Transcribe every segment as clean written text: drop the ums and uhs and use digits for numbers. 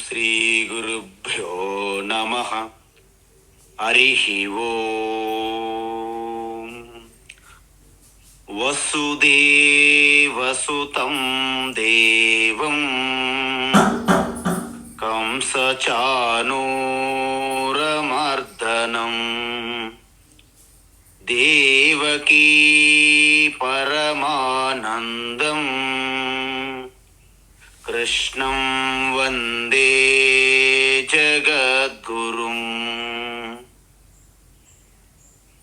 శ్రీ గురుభ్యో నమః. హరి ఓం. వసుదేవసుతం దేవం కంసచానూరమర్దనం దేవకీ పరమానందం కృష్ణం వందే జగద్గురుం.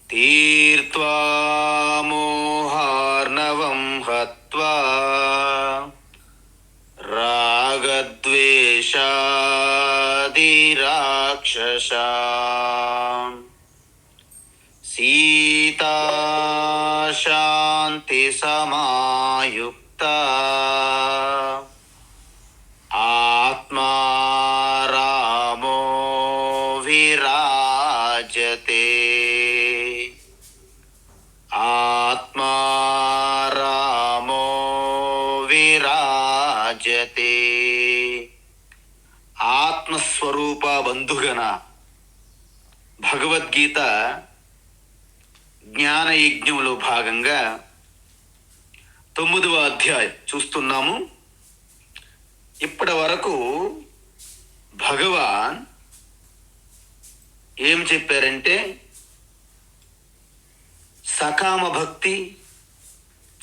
తీర్త్వా మోహార్ణవం హత్వా రాగద్వేషాదిరాక్షసాం సీతా శాంతి సమాయుక్తా ఆత్మా రామో విరాజతే. ఆత్మా రామో విరాజతే. ఆత్మస్వరూప బంధుగణ భగవద్గీత జ్ఞానయజ్ఞంలో భాగంగా 9వ అధ్యాయం చూస్తున్నాము. ఇప్పటి వరకు భగవాన్ ఏం చెప్పారంటే సకామ భక్తి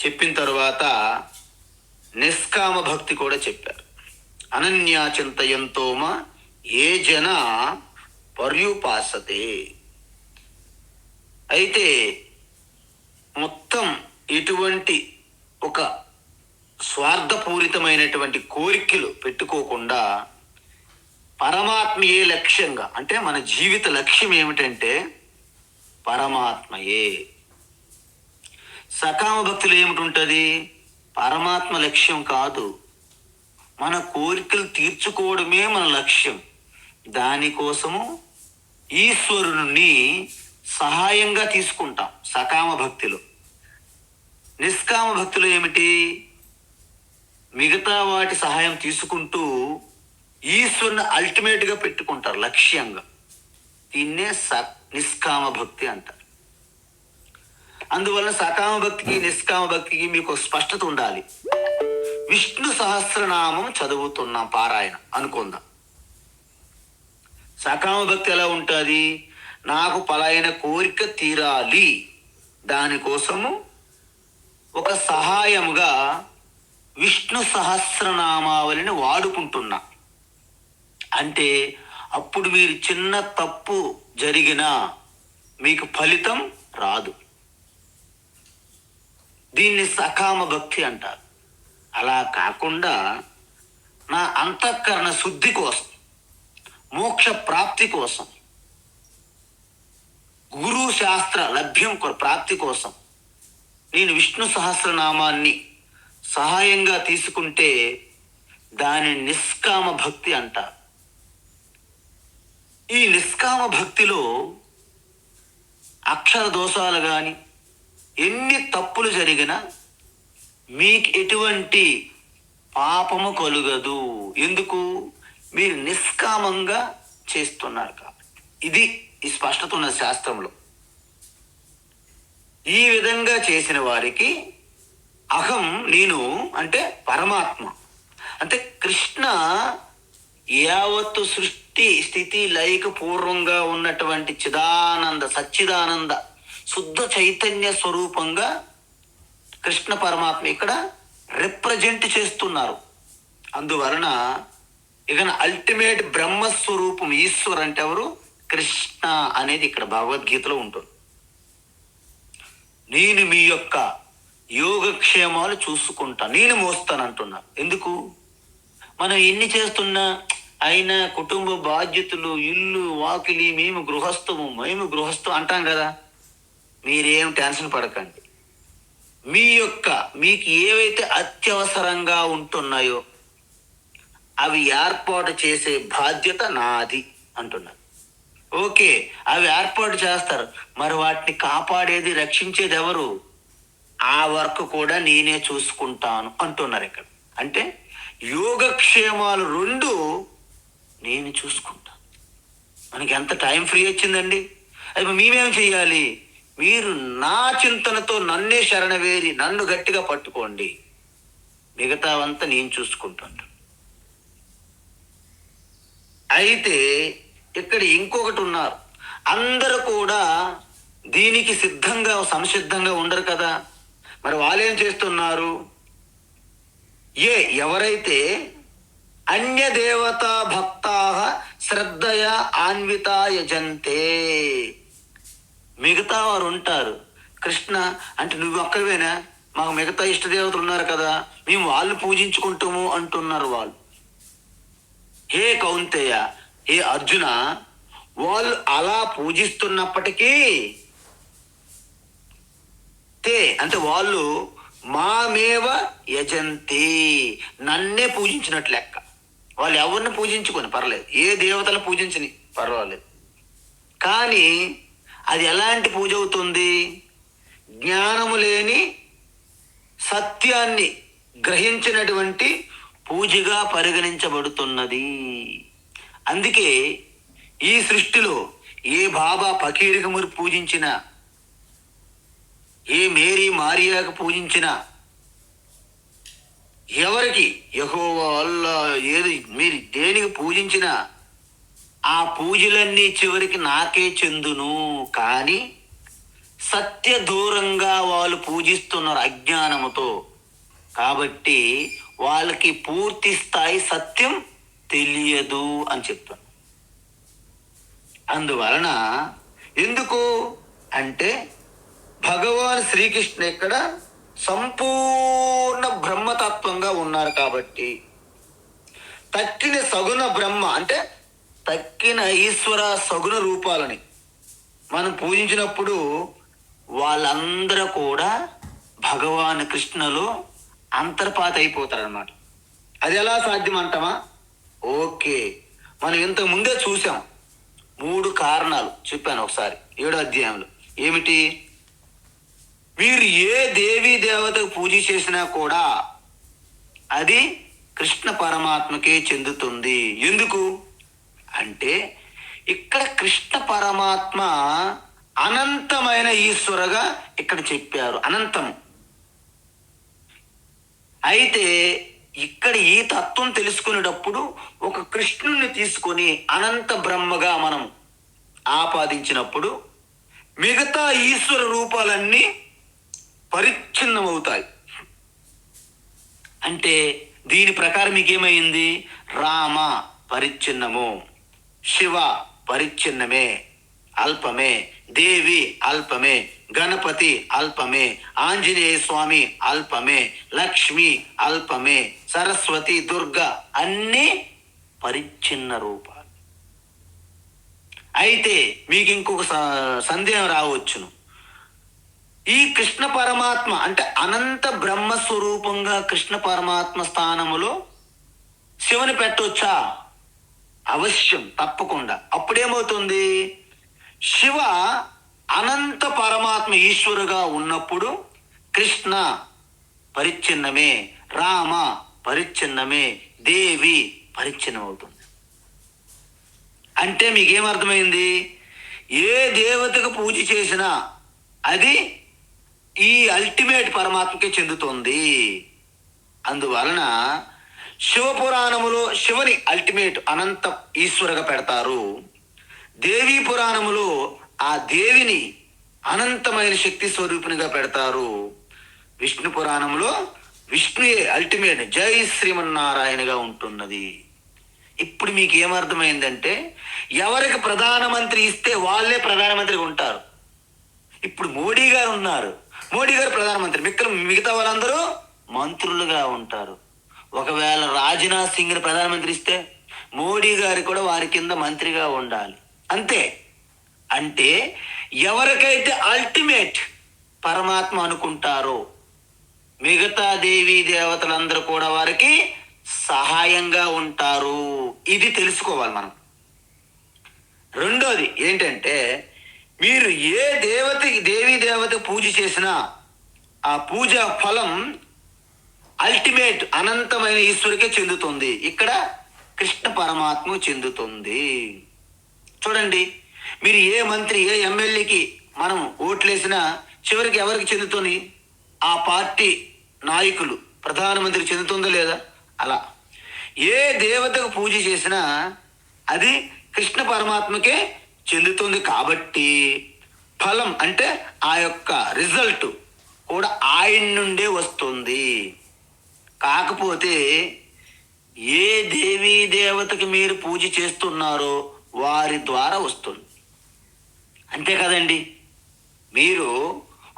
చెప్పిన తర్వాత నిష్కామ భక్తి కూడా చెప్పారు. అనన్యా చింతయంతోమ ఏ జన పర్యుపాసతే. అయితే మొత్తం ఇటువంటి ఒక స్వార్థపూరితమైనటువంటి కోరికలు పెట్టుకోకుండా పరమాత్మయే లక్ష్యంగా, అంటే మన జీవిత లక్ష్యం ఏమిటంటే పరమాత్మయే. సకామ భక్తులు ఏమిటి? పరమాత్మ లక్ష్యం కాదు, మన కోరికలు తీర్చుకోవడమే మన లక్ష్యం. దానికోసము ఈశ్వరుని సహాయంగా తీసుకుంటాం సకామ భక్తిలో. నిష్కామ భక్తులు ఏమిటి? మిగతా వాటి సహాయం తీసుకుంటూ ఈశ్వరుని అల్టిమేట్గా పెట్టుకుంటారు లక్ష్యంగా. దీన్నే నిష్కామ భక్తి అంటారు. అందువల్ల సకామ భక్తికి నిష్కామ భక్తికి మీకు స్పష్టత ఉండాలి. విష్ణు సహస్రనామం చదువుతున్నాం పారాయణ అనుకుందాం. సకామ భక్తి ఎలా ఉంటుంది? నాకు పలాయన కోరిక తీరాలి, దానికోసము ఒక సహాయముగా విష్ణు సహస్రనామావళిని వాడుకుంటున్నా. అంటే అప్పుడు మీరు చిన్న తప్పు జరిగినా మీకు ఫలితం రాదు. దీన్ని సకామ భక్తి అంటారు. అలా కాకుండా నా అంతఃకరణ శుద్ధి కోసం, మోక్ష ప్రాప్తి కోసం, గురు శాస్త్ర లభ్యం ప్రాప్తి కోసం నేను విష్ణు సహస్రనామాన్ని సహాయంగా తీసుకుంటే దాని నిష్కామ భక్తి అంటారు. ఈ నిష్కామ భక్తిలో అక్షర దోషాలు కానీ ఎన్ని తప్పులు జరిగినా మీకు ఎటువంటి పాపము కలుగదు. ఎందుకు? మీరు నిష్కామంగా చేస్తున్నారు కాబట్టి. ఇది ఈ స్పష్టత ఉన్న శాస్త్రంలో. ఈ విధంగా చేసిన వారికి అహం, నేను అంటే పరమాత్మ, అంటే కృష్ణ యావత్తు సృష్టి స్థితి లయక పూర్వంగా ఉన్నటువంటి చిదానంద సచ్చిదానంద శుద్ధ చైతన్య స్వరూపంగా కృష్ణ పరమాత్మ ఇక్కడ రిప్రజెంట్ చేస్తున్నారు. అందువలన ఇక అల్టిమేట్ బ్రహ్మస్వరూపం ఈశ్వర్ అంటే ఎవరు? కృష్ణ అనేది ఇక్కడ భగవద్గీతలో ఉంటుంది. నేను మీ యొక్క యోగక్షేమాలు చూసుకుంటా, నేను మోస్తానంటున్నా. ఎందుకు? మనం ఎన్ని చేస్తున్నా అయినా కుటుంబ బాధ్యతలు, ఇల్లు వాకిలి, మేము గృహస్థం అంటాం కదా. మీరేం టెన్షన్ పడకండి. మీకు ఏవైతే అత్యవసరంగా ఉంటున్నాయో అవి ఏర్పాటు చేసే బాధ్యత నాది అంటున్నారు. ఓకే, అవి ఏర్పాటు చేస్తారు, మరి వాటిని కాపాడేది రక్షించేది ఎవరు? ఆ వర్క్ కూడా నేనే చూసుకుంటాను అంటున్నారు ఇక్కడ. అంటే యోగక్షేమాలు రెండు నేను చూసుకుంటాను. మనకి ఎంత టైం ఫ్రీ వచ్చిందండి. అది మేమేం చెయ్యాలి? మీరు నా చింతనతో నన్నే శరణవేరి నన్ను గట్టిగా పట్టుకోండి, మిగతావంతా నేను చూసుకుంటాను. అయితే ఇక్కడ ఇంకొకటి ఉన్నారు. అందరూ కూడా దీనికి సంసిద్ధంగా ఉండరు కదా. మరి వాళ్ళేం చేస్తున్నారు? ఎవరైతే అన్య దేవతా భక్తా శ్రద్ధయా ఆన్వితా యజంతే, మిగతా వారు ఉంటారు. కృష్ణ అంటే నువ్వు ఒక్కవేనా, మాకు మిగతా ఇష్టదేవతలు ఉన్నారు కదా, మేము వాళ్ళు పూజించుకుంటాము అంటున్నారు వాళ్ళు. హే కౌంతేయ, హే అర్జున, వాళ్ళు అలా పూజిస్తున్నప్పటికీ అంటే వాళ్ళు మామేవ యజంతి, నన్నే పూజించినట్లు లెక్క. వాళ్ళు ఎవరిని పూజించుకొని పర్లేదు, ఏ దేవతలు పూజించని పర్వాలేదు, కానీ అది ఎలాంటి పూజ అవుతుంది? జ్ఞానము లేని సత్యాన్ని గ్రహించినటువంటి పూజగా పరిగణించబడుతున్నది. అందుకే ఈ సృష్టిలో ఏ బాబా ఫకీరుకు మీరు పూజించినా, ఏ మేరీ మారియాకు పూజించినా, ఎవరికి యెహోవా అల్లా ఏది మీరు దేనికి పూజించినా ఆ పూజలన్నీ చివరికి నాకే చెందును. కానీ సత్య దూరంగా వాళ్ళు పూజిస్తున్నారు అజ్ఞానముతో, కాబట్టి వాళ్ళకి పూర్తి స్థాయి సత్యం తెలియదు అని చెప్తాను. అందువలన ఎందుకు అంటే భగవాన్ శ్రీకృష్ణ ఇక్కడ సంపూర్ణ బ్రహ్మతత్వంగా ఉన్నారు కాబట్టి, తక్కిన సగుణ బ్రహ్మ అంటే తక్కిన ఈశ్వర సగుణ రూపాలని మనం పూజించినప్పుడు వాళ్ళందరూ కూడా భగవాన్ కృష్ణలో అంతర్పాత అయిపోతారనమాట. అది ఎలా సాధ్యం అంటామా? ఓకే, మనం ఇంతకు ముందే చూసాం. 3 కారణాలు చెప్పాను ఒకసారి 7వ అధ్యాయంలో. ఏమిటి? మీరు ఏ దేవీ దేవతకు పూజ చేసినా కూడా అది కృష్ణ పరమాత్మకే చెందుతుంది. ఎందుకు అంటే ఇక్కడ కృష్ణ పరమాత్మ అనంతమైన ఈశ్వరగా ఇక్కడ చెప్పారు, అనంతము. అయితే ఇక్కడ ఈ తత్వం తెలుసుకునేటప్పుడు ఒక కృష్ణుని తీసుకొని అనంత బ్రహ్మగా మనం ఆపాదించినప్పుడు మిగతా ఈశ్వర రూపాలన్నీ పరిచ్ఛిన్నమవుతాయి. అంటే దీని ప్రకారం మీకేమైంది? రామ పరిచ్ఛిన్నము, శివ పరిచ్ఛిన్నమే అల్పమే, దేవి అల్పమే, గణపతి అల్పమే, ఆంజనేయ స్వామి అల్పమే, లక్ష్మి అల్పమే, సరస్వతి, దుర్గా అన్నీ పరిచ్ఛిన్న రూపాలు. అయితే మీకు ఇంకొక సందేహం రావచ్చును. ఈ కృష్ణ పరమాత్మ అంటే అనంత బ్రహ్మస్వరూపంగా కృష్ణ పరమాత్మ స్థానములో శివుని పెట్టొచ్చా? అవశ్యం, తప్పకుండా. అప్పుడేమవుతుంది? శివ అనంత పరమాత్మ ఈశ్వరుగా ఉన్నప్పుడు కృష్ణ పరిచ్ఛిన్నమే, రామ పరిచ్ఛిన్నమే, దేవి పరిచ్ఛిన్నం అవుతుంది. అంటే మీకేమర్థమైంది? ఏ దేవతకు పూజ చేసినా అది ఈ అల్టిమేట్ పరమాత్మకే చెందుతుంది. అందువలన శివపురాణములో శివుని అల్టిమేట్ అనంత ఈశ్వరుగా పెడతారు. దేవీ పురాణములో ఆ దేవిని అనంతమైన శక్తి స్వరూపినిగా పెడతారు. విష్ణు పురాణంలో విష్ణుయే అల్టిమేట్ జై శ్రీమన్నారాయణగా ఉంటున్నది. ఇప్పుడు మీకు ఏమర్థమైందంటే ఎవరికి ప్రధానమంత్రి ఇస్తే వాళ్ళే ప్రధానమంత్రిగా ఉంటారు. ఇప్పుడు మోడీ గారు ఉన్నారు, మోడీ గారు ప్రధానమంత్రి, మిగతా వాళ్ళందరూ మంత్రులుగా ఉంటారు. ఒకవేళ రాజ్నాథ్ సింగ్ని ప్రధానమంత్రి ఇస్తే మోడీ గారు కూడా వారి కింద మంత్రిగా ఉండాలి. అంతే. అంటే ఎవరికైతే అల్టిమేట్ పరమాత్మ అనుకుంటారో మిగతా దేవీ దేవతలందరూ కూడా వారికి సహాయంగా ఉంటారు. ఇది తెలుసుకోవాలి మనం. రెండోది ఏంటంటే మీరు ఏ దేవీ దేవత పూజ చేసినా ఆ పూజ ఫలం అల్టిమేట్ అనంతమైన ఈశ్వరుకే చెందుతుంది. ఇక్కడ కృష్ణ పరమాత్మ చెందుతుంది. చూడండి, మీరు ఏ మంత్రి ఏ ఎమ్మెల్యేకి మనం ఓట్లేసినా చివరికి ఎవరికి చెందుతుంది? ఆ పార్టీ నాయకులు ప్రధానమంత్రి చెందుతుందో లేదా? అలా ఏ దేవతకు పూజ చేసినా అది కృష్ణ పరమాత్మకే చెందుతుంది. కాబట్టి ఫలం అంటే ఆ యొక్క రిజల్ట్ కూడా ఆయన నుండే వస్తుంది. కాకపోతే ఏ దేవీ దేవతకి మీరు పూజ చేస్తున్నారో వారి ద్వారా వస్తుంది. అంతే కదండి. మీరు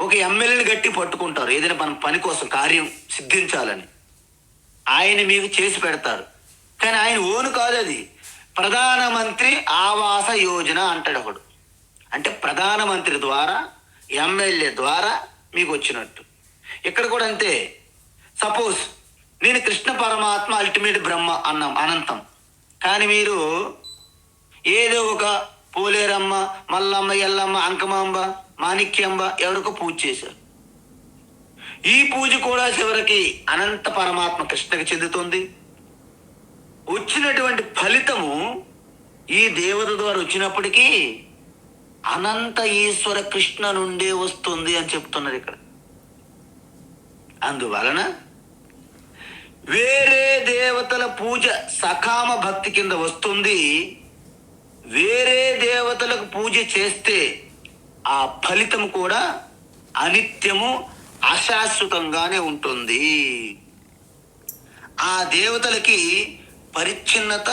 ఒక ఎమ్మెల్యేని గట్టి పట్టుకుంటారు, ఏదైనా మన పని కోసం కార్యం సిద్ధించాలని. ఆయన మీకు చేసి పెడతారు, కానీ ఆయన ఓను కాదు. అది ప్రధానమంత్రి ఆవాస యోజన అంటాడు ఒకడు. అంటే ప్రధానమంత్రి ద్వారా ఎమ్మెల్యే ద్వారా మీకు వచ్చినట్టు. ఇక్కడ కూడా అంతే. సపోజ్ నేను కృష్ణ పరమాత్మ అల్టిమేట్ బ్రహ్మ అన్నాం, అనంతం. కానీ మీరు ఏదో ఒక పోలేరమ్మ, మల్లమ్మ, ఎల్లమ్మ, అంకమాంబ, మాణిక్యాంబ ఎవరికో పూజ చేశారు. ఈ పూజ కూడా చివరికి అనంత పరమాత్మ కృష్ణకి చెందుతుంది. వచ్చినటువంటి ఫలితము ఈ దేవత ద్వారా వచ్చినప్పటికీ అనంత ఈశ్వర కృష్ణ నుండే వస్తుంది అని చెప్తున్నారు ఇక్కడ. అందువలన వేరే దేవతల పూజ సకామ భక్తి కింద వస్తుంది. వేరే దేవతలకు పూజ చేస్తే ఆ ఫలితం కూడా అనిత్యము అశాశ్వతంగానే ఉంటుంది. ఆ దేవతలకి పరిచ్ఛిన్నత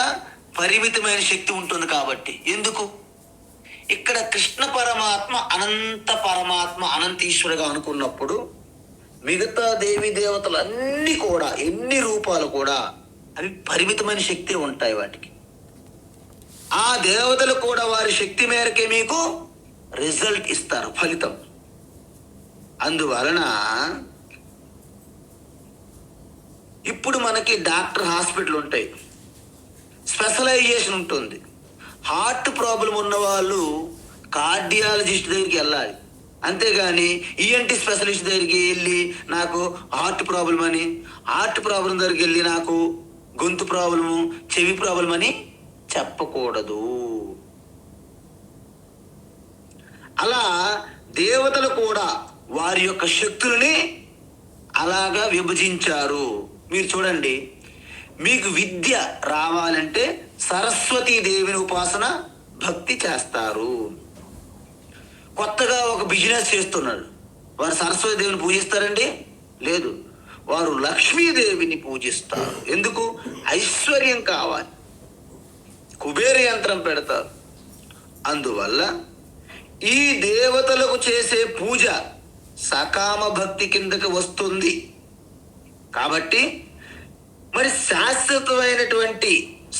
పరిమితమైన శక్తి ఉంటుంది. కాబట్టి ఎందుకు ఇక్కడ కృష్ణ పరమాత్మ అనంత పరమాత్మ అనంతీశ్వరుగా అనుకున్నప్పుడు మిగతా దేవి దేవతలు అన్ని కూడా ఎన్ని రూపాలు కూడా అవి పరిమితమైన శక్తి ఉంటాయి వాటికి. ఆ దేవతలు కూడా వారి శక్తి మేరకే మీకు రిజల్ట్ ఇస్తారు, ఫలితం. అందువలన ఇప్పుడు మనకి డాక్టర్ హాస్పిటల్ ఉంటాయి, స్పెషలైజేషన్ ఉంటుంది. హార్ట్ ప్రాబ్లం ఉన్న వాళ్ళు కార్డియాలజిస్ట్ దగ్గరికి వెళ్ళాలి, అంతేగాని ఈఎన్టీ స్పెషలిస్ట్ దగ్గరికి వెళ్ళి నాకు హార్ట్ ప్రాబ్లం అని, హార్ట్ ప్రాబ్లం దగ్గరికి వెళ్ళి నాకు గొంతు ప్రాబ్లము, చెవి ప్రాబ్లం అని చెప్పకూడదు. అలా దేవతలు కూడా వారి యొక్క శక్తులని అలాగా విభజించారు. మీరు చూడండి, మీకు విద్య రావాలంటే సరస్వతీ దేవిని ఉపాసన భక్తి చేస్తారు. కొత్తగా ఒక బిజినెస్ చేస్తున్నాడు, వారు సరస్వతి దేవిని పూజిస్తారండి? లేదు, వారు లక్ష్మీదేవిని పూజిస్తారు. ఎందుకు? ఐశ్వర్యం కావాలి, కుబేర యంత్రం పెడతారు. అందువల్ల ఈ దేవతలకు చేసే పూజ సకామ భక్తి కిందకి వస్తుంది. కాబట్టి మరి శాశ్వతమైనటువంటి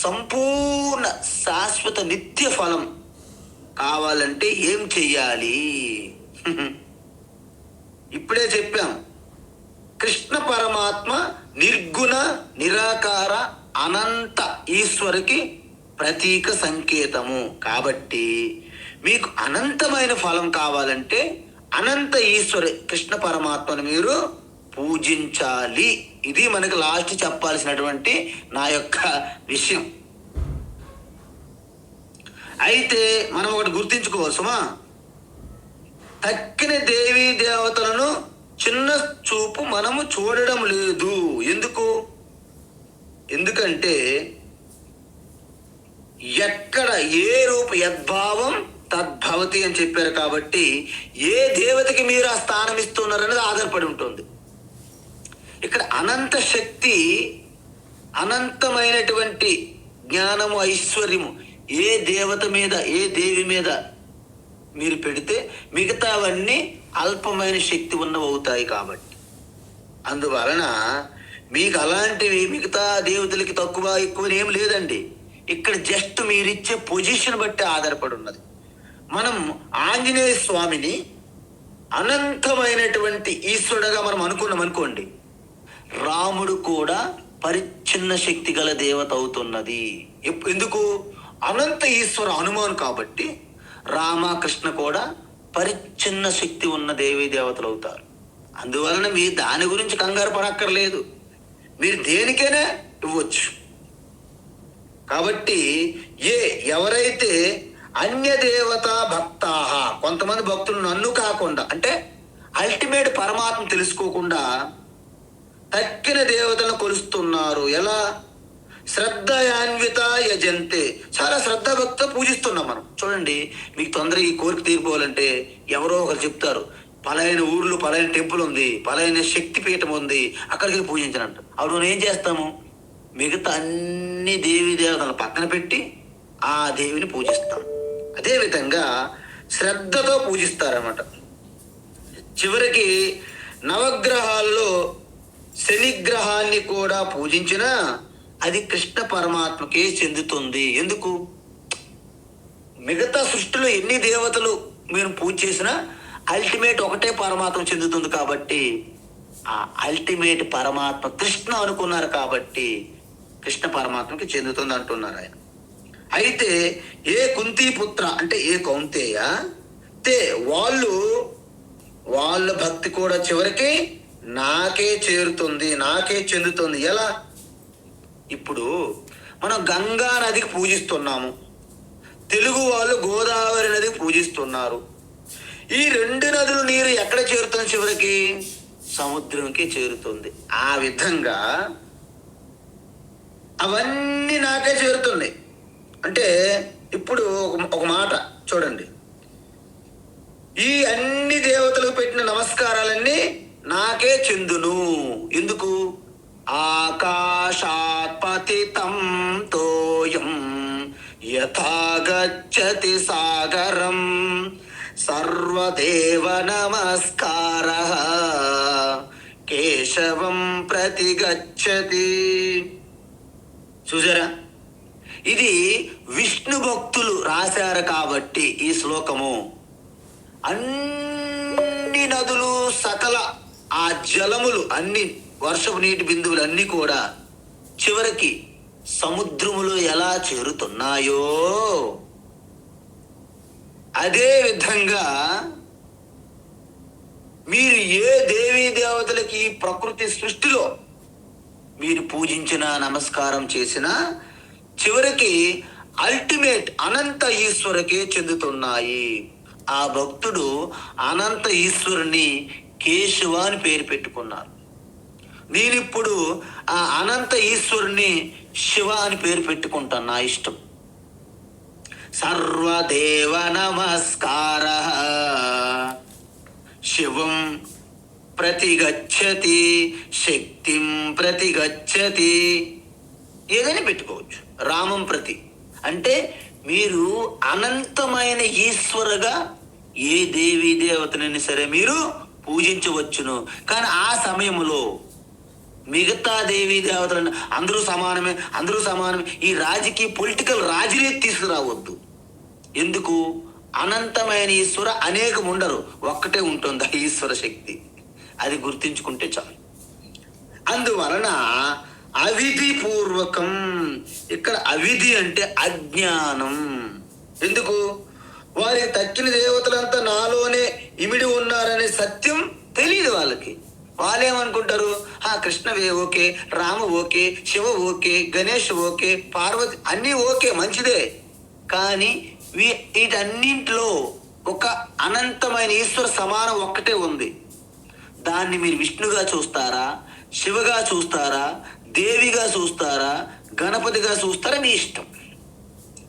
సంపూర్ణ శాశ్వత నిత్య ఫలం కావాలంటే ఏం చెయ్యాలి? ఇప్పుడే చెప్పాం, కృష్ణ పరమాత్మ నిర్గుణ నిరాకార అనంత ఈశ్వరుకి ప్రతీక సంకేతము. కాబట్టి మీకు అనంతమైన ఫలం కావాలంటే అనంత ఈశ్వర కృష్ణ పరమాత్మను మీరు పూజించాలి. ఇది మనకు లాస్ట్ చెప్పాల్సినటువంటి నా యొక్క విషయం. అయితే మనం ఒకటి గుర్తించుకోవచ్చుమా, తక్కిన దేవీ దేవతలను చిన్న చూపు మనము చూడడం లేదు. ఎందుకంటే ఎక్కడ ఏ రూప యద్భావం తద్భవతి అని చెప్పారు. కాబట్టి ఏ దేవతకి మీరు ఆ స్థానం ఇస్తున్నారనేది ఆధారపడి ఉంటుంది. ఇక్కడ అనంత శక్తి, అనంతమైనటువంటి జ్ఞానము, ఐశ్వర్యము ఏ దేవత మీద ఏ దేవి మీద మీరు పెడితే మిగతావన్నీ అల్పమైన శక్తి ఉన్నవి అవుతాయి. కాబట్టి అందువలన మీకు అలాంటివి మిగతా దేవతలకి తక్కువ ఎక్కువ ఏం లేదండి. ఇక్కడ జస్ట్ మీరిచ్చే పొజిషన్ బట్టి ఆధారపడి ఉన్నది. మనం ఆంజనేయ స్వామిని అనంతమైనటువంటి ఈశ్వరుడుగా మనం అనుకున్నాం అనుకోండి, రాముడు కూడా పరిచ్ఛిన్న శక్తి గల దేవత అవుతున్నది. ఎందుకు? అనంత ఈశ్వర హనుమాన్ కాబట్టి రామకృష్ణ కూడా పరిచ్ఛిన్న శక్తి ఉన్న దేవీ దేవతలు అవుతారు. అందువలన మీరు దాని గురించి కంగారు పడక్కర్లేదు, మీరు దేనికైనా ఇవ్వచ్చు. కాబట్టి ఎవరైతే అన్య దేవతా భక్తాహ, కొంతమంది భక్తులు నన్ను కాకుండా అంటే అల్టిమేట్ పరమాత్మ తెలుసుకోకుండా తక్కిన దేవతలను కొలుస్తున్నారు. ఎలా? శ్రద్ధయాన్విత యజంతే, చాలా శ్రద్ధ భక్తితో పూజిస్తున్నాం మనం. చూడండి, మీకు తొందరగా ఈ కోరిక తీరిపోవాలంటే ఎవరో ఒకరు చెప్తారు, పలాయన ఊర్లో పలాయన టెంపుల్ ఉంది, పలాయన శక్తి పీఠం ఉంది, అక్కడికి పూజించనంట. అప్పుడు మనం ఏం చేస్తాము? మిగతా అన్ని దేవీ దేవతలను పక్కన పెట్టి ఆ దేవిని పూజిస్తాం. అదేవిధంగా శ్రద్ధతో పూజిస్తారన్నమాట. చివరికి నవగ్రహాల్లో శనిగ్రహాన్ని కూడా పూజించినా అది కృష్ణ పరమాత్మకే చెందుతుంది. ఎందుకు? మిగతా సృష్టిలో ఎన్ని దేవతలు మీరు పూజ చేసినా అల్టిమేట్ ఒకటే పరమాత్మ చెందుతుంది. కాబట్టి ఆ అల్టిమేట్ పరమాత్మ కృష్ణ అనుకున్నారు కాబట్టి కృష్ణ పరమాత్మకి చెందుతుంది అంటున్నారు ఆయన. అయితే ఏ కుంతీపుత్ర అంటే ఏ కౌంతేయ తే, వాళ్ళ భక్తి కూడా చివరికి నాకే చేరుతుంది, నాకే చెందుతుంది. ఎలా? ఇప్పుడు మనం గంగా నదికి పూజిస్తున్నాము, తెలుగు వాళ్ళు గోదావరి నదికి పూజిస్తున్నారు. ఈ రెండు నదుల నీరు ఎక్కడ చేరుతుంది? చివరికి సముద్రంకి చేరుతుంది. ఆ విధంగా అవన్నీ నాకే చేరుతున్నాయి. అంటే ఇప్పుడు ఒక మాట చూడండి, ఈ అన్ని దేవతలకు పెట్టిన నమస్కారాలన్నీ నాకే చెందును. ఎందుకు? ఆకాశాత్ పతితం తోయం యథా గచ్చతి సాగరం సర్వదేవ నమస్కారః కేశవం ప్రతి గచ్చతి. చూసారా, ఇది విష్ణు భక్తులు రాశారు కాబట్టి ఈ శ్లోకము. అన్ని నదులు, సకల ఆ జలములు, అన్ని వర్షపు నీటి బిందువులు అన్నీ కూడా చివరికి సముద్రములో ఎలా చేరుతున్నాయో అదే విధంగా మీరు ఏ దేవీ దేవతలకి ప్రకృతి సృష్టిలో మీరు పూజించిన, నమస్కారం చేసినా చివరికి అల్టిమేట్ అనంత ఈశ్వరకే చెందుతున్నాయి. ఆ భక్తుడు అనంత ఈశ్వరుని కేశవ అని పేరు పెట్టుకున్నారు. నేనిప్పుడు ఆ అనంత ఈశ్వరుని శివ అని పేరు పెట్టుకుంటాను, నా ఇష్టం. సర్వదేవ నమస్కారః శివం ప్రతిగచ్చతి శక్తిం ప్రతిగచ్చతి, ఏదైనా పెట్టుకోవచ్చు. రామం ప్రతి అంటే మీరు అనంతమైన ఈశ్వరగా ఏ దేవీ దేవతనైనా సరే మీరు పూజించవచ్చును. కానీ ఆ సమయంలో మిగతా దేవీ దేవతలను అందరూ సమానమే ఈ రాజకీయ పొలిటికల్ రాజనీతి తీసుకురావద్దు. ఎందుకు? అనంతమైన ఈశ్వర అనేకం ఉండరు, ఒక్కటే ఉంటుంది ఆ ఈశ్వర శక్తి. అది గుర్తించుకుంటే చాలు. అందువలన అవిధి పూర్వకం, ఇక్కడ అవిధి అంటే అజ్ఞానం. ఎందుకు? వారికి తక్కిన దేవతలంతా నాలోనే ఇమిడి ఉన్నారనే సత్యం తెలియదు వాళ్ళకి. వాళ్ళేమనుకుంటారు, కృష్ణవే okay, Rama okay, Shiva okay, Ganesh okay, Parvati అన్నీ ఓకే, మంచిదే. కానీ వీటన్నింటిలో ఒక అనంతమైన ఈశ్వర సమానం ఒక్కటే ఉంది. దాన్ని మీరు విష్ణుగా చూస్తారా, శివగా చూస్తారా, దేవిగా చూస్తారా, గణపతిగా చూస్తారా, మీ ఇష్టం.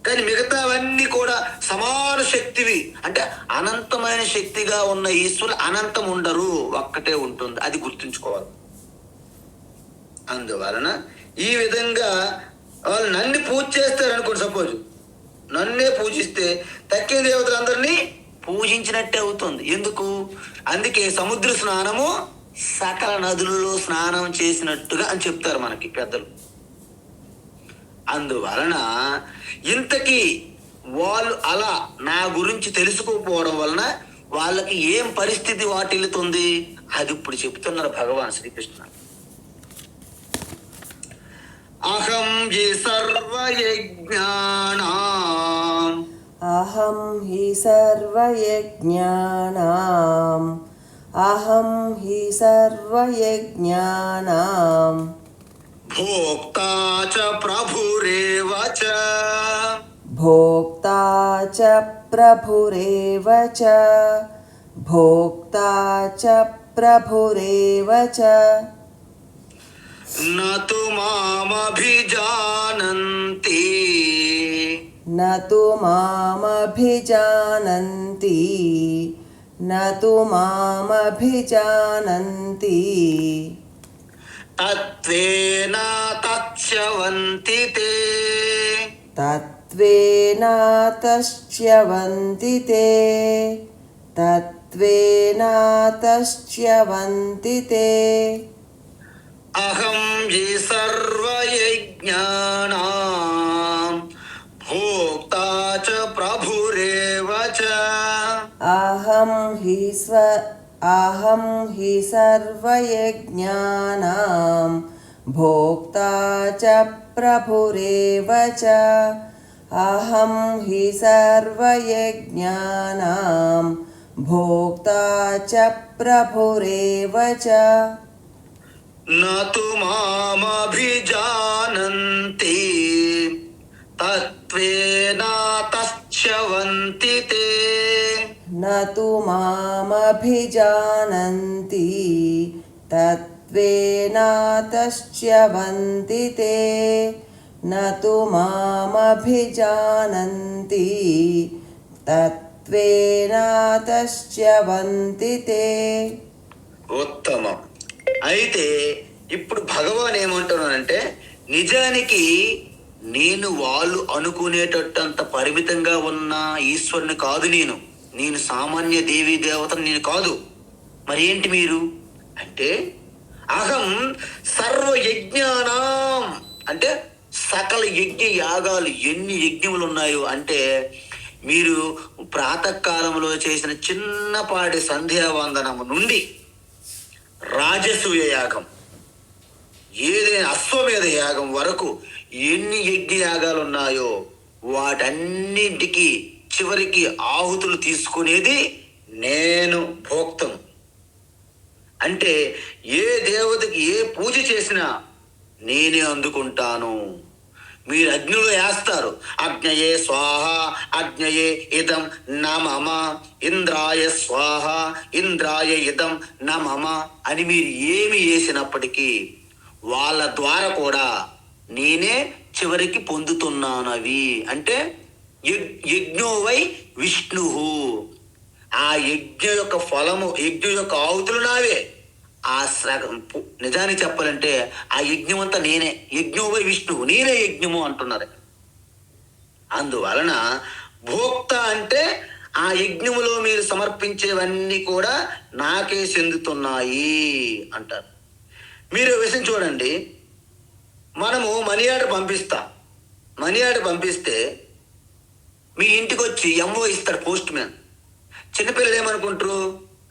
కానీ మిగతావన్నీ కూడా సమాన శక్తివి అంటే అనంతమైన శక్తిగా ఉన్న ఈశ్వరులు అనంతం ఉండరు, ఒక్కటే ఉంటుంది. అది గుర్తుంచుకోవాలి. అందువలన ఈ విధంగా వాళ్ళు నన్ను పూజ చేస్తారు అనుకోండి, సపోజ్ నన్నే పూజిస్తే తక్కిన దేవతలందరినీ పూజించినట్టే అవుతుంది. ఎందుకు? అందుకే సముద్ర స్నానము సకల నదులలో స్నానం చేసినట్టుగా అని చెప్తారు మనకి పెద్దలు. అందువలన ఇంతకీ వాళ్ళు అలా నా గురించి తెలుసుకోకపోవడం వలన వాళ్ళకి ఏం పరిస్థితి వాటిల్లుతుంది, అది ఇప్పుడు చెప్తున్నారు భగవాన్ శ్రీకృష్ణ. అహం హి సర్వయజ్ఞానాం అహం హి సర్వయజ్ఞానాం అహం హి సర్వయజ్ఞానాం భోక్తా చ ప్రభురేవ చ. భోక్తా చ ప్రభురేవ చ. భోక్తా చ ప్రభురేవ చ. నతు మామభిజానంతి. నతు మామభిజానంతి. నతు మామభిజానంతి. తత్వేన తచ్యవంతి తే. తత్వేన తచ్యవంతి తే. తత్వేన తచ్యవంతి తే. అహం హి సర్వయజ్ఞానాం భోక్తా చ ప్రభురేవ చ. అహం హి సర్వయజ్ఞానాం భోక్తా చ ప్రభురేవ చ. అహం హి సర్వయజ్ఞానాం భోక్తా చ ప్రభురేవ చ. నతు మామభిజానంతి తత్వేన తచ్యవంతి తే. నతు మామభిజానంతి తత్వేన తచ్యవంతి తే. నతు మామభిజానంతి తత్వేన తచ్యవంతి తే. ఉత్తమం. అయితే ఇప్పుడు భగవాన్ ఏమంటున్నానంటే, నిజానికి నేను వాళ్ళు అనుకునేటట్టంత పరిమితంగా ఉన్న ఈశ్వరుని కాదు. నేను సామాన్య దేవీ దేవతను నేను కాదు. మరి ఏంటి మీరు అంటే, అహం సర్వయజ్ఞానాం అంటే సకల యజ్ఞ యాగాలు ఎన్ని యజ్ఞములు ఉన్నాయో అంటే, మీరు ప్రాతకాలంలో చేసిన చిన్నపాటి సంధ్యావందనము నుండి రాజసూయ యాగం, ఏదైనా అశ్వమేధ యాగం వరకు ఎన్ని యజ్ఞ యాగాలు ఉన్నాయో వాటన్నింటికి చివరికి ఆహుతులు తీసుకునేది నేను భోక్తను. అంటే ఏ దేవతకి ఏ పూజ చేసినా నేనే అందుకుంటాను. మీరు అగ్నిలో వేస్తారు, అగ్నయే స్వాహ అగ్నయే ఇదం నమమ, ఇంద్రాయ స్వాహ ఇంద్రాయ ఇదం నమమ అని మీరు ఏమి వేసినప్పటికీ వాళ్ళ ద్వారా కూడా నేనే చివరికి పొందుతున్నాను అవి. అంటే యజ్ఞోవై విష్ణు, ఆ యజ్ఞ యొక్క ఫలము, యజ్ఞ యొక్క ఆహుతులు నావే. ఆ నిజానికి చెప్పాలంటే ఆ యజ్ఞం అంతా నేనే. యజ్ఞోవై విష్ణువు, నేనే యజ్ఞము అంటున్నారు. అందువలన భోక్త అంటే ఆ యజ్ఞములో మీరు సమర్పించేవన్నీ కూడా నాకే చెందుతున్నాయి అంటారు. మీరు విషయం చూడండి, మనము మనీ ఆర్డర్ పంపిస్తాం. మనీ ఆర్డర్ పంపిస్తే మీ ఇంటికి వచ్చి ఎంఓ ఇస్తాడు పోస్ట్ మ్యాన్. చిన్నపిల్లలు ఏమనుకుంటారు,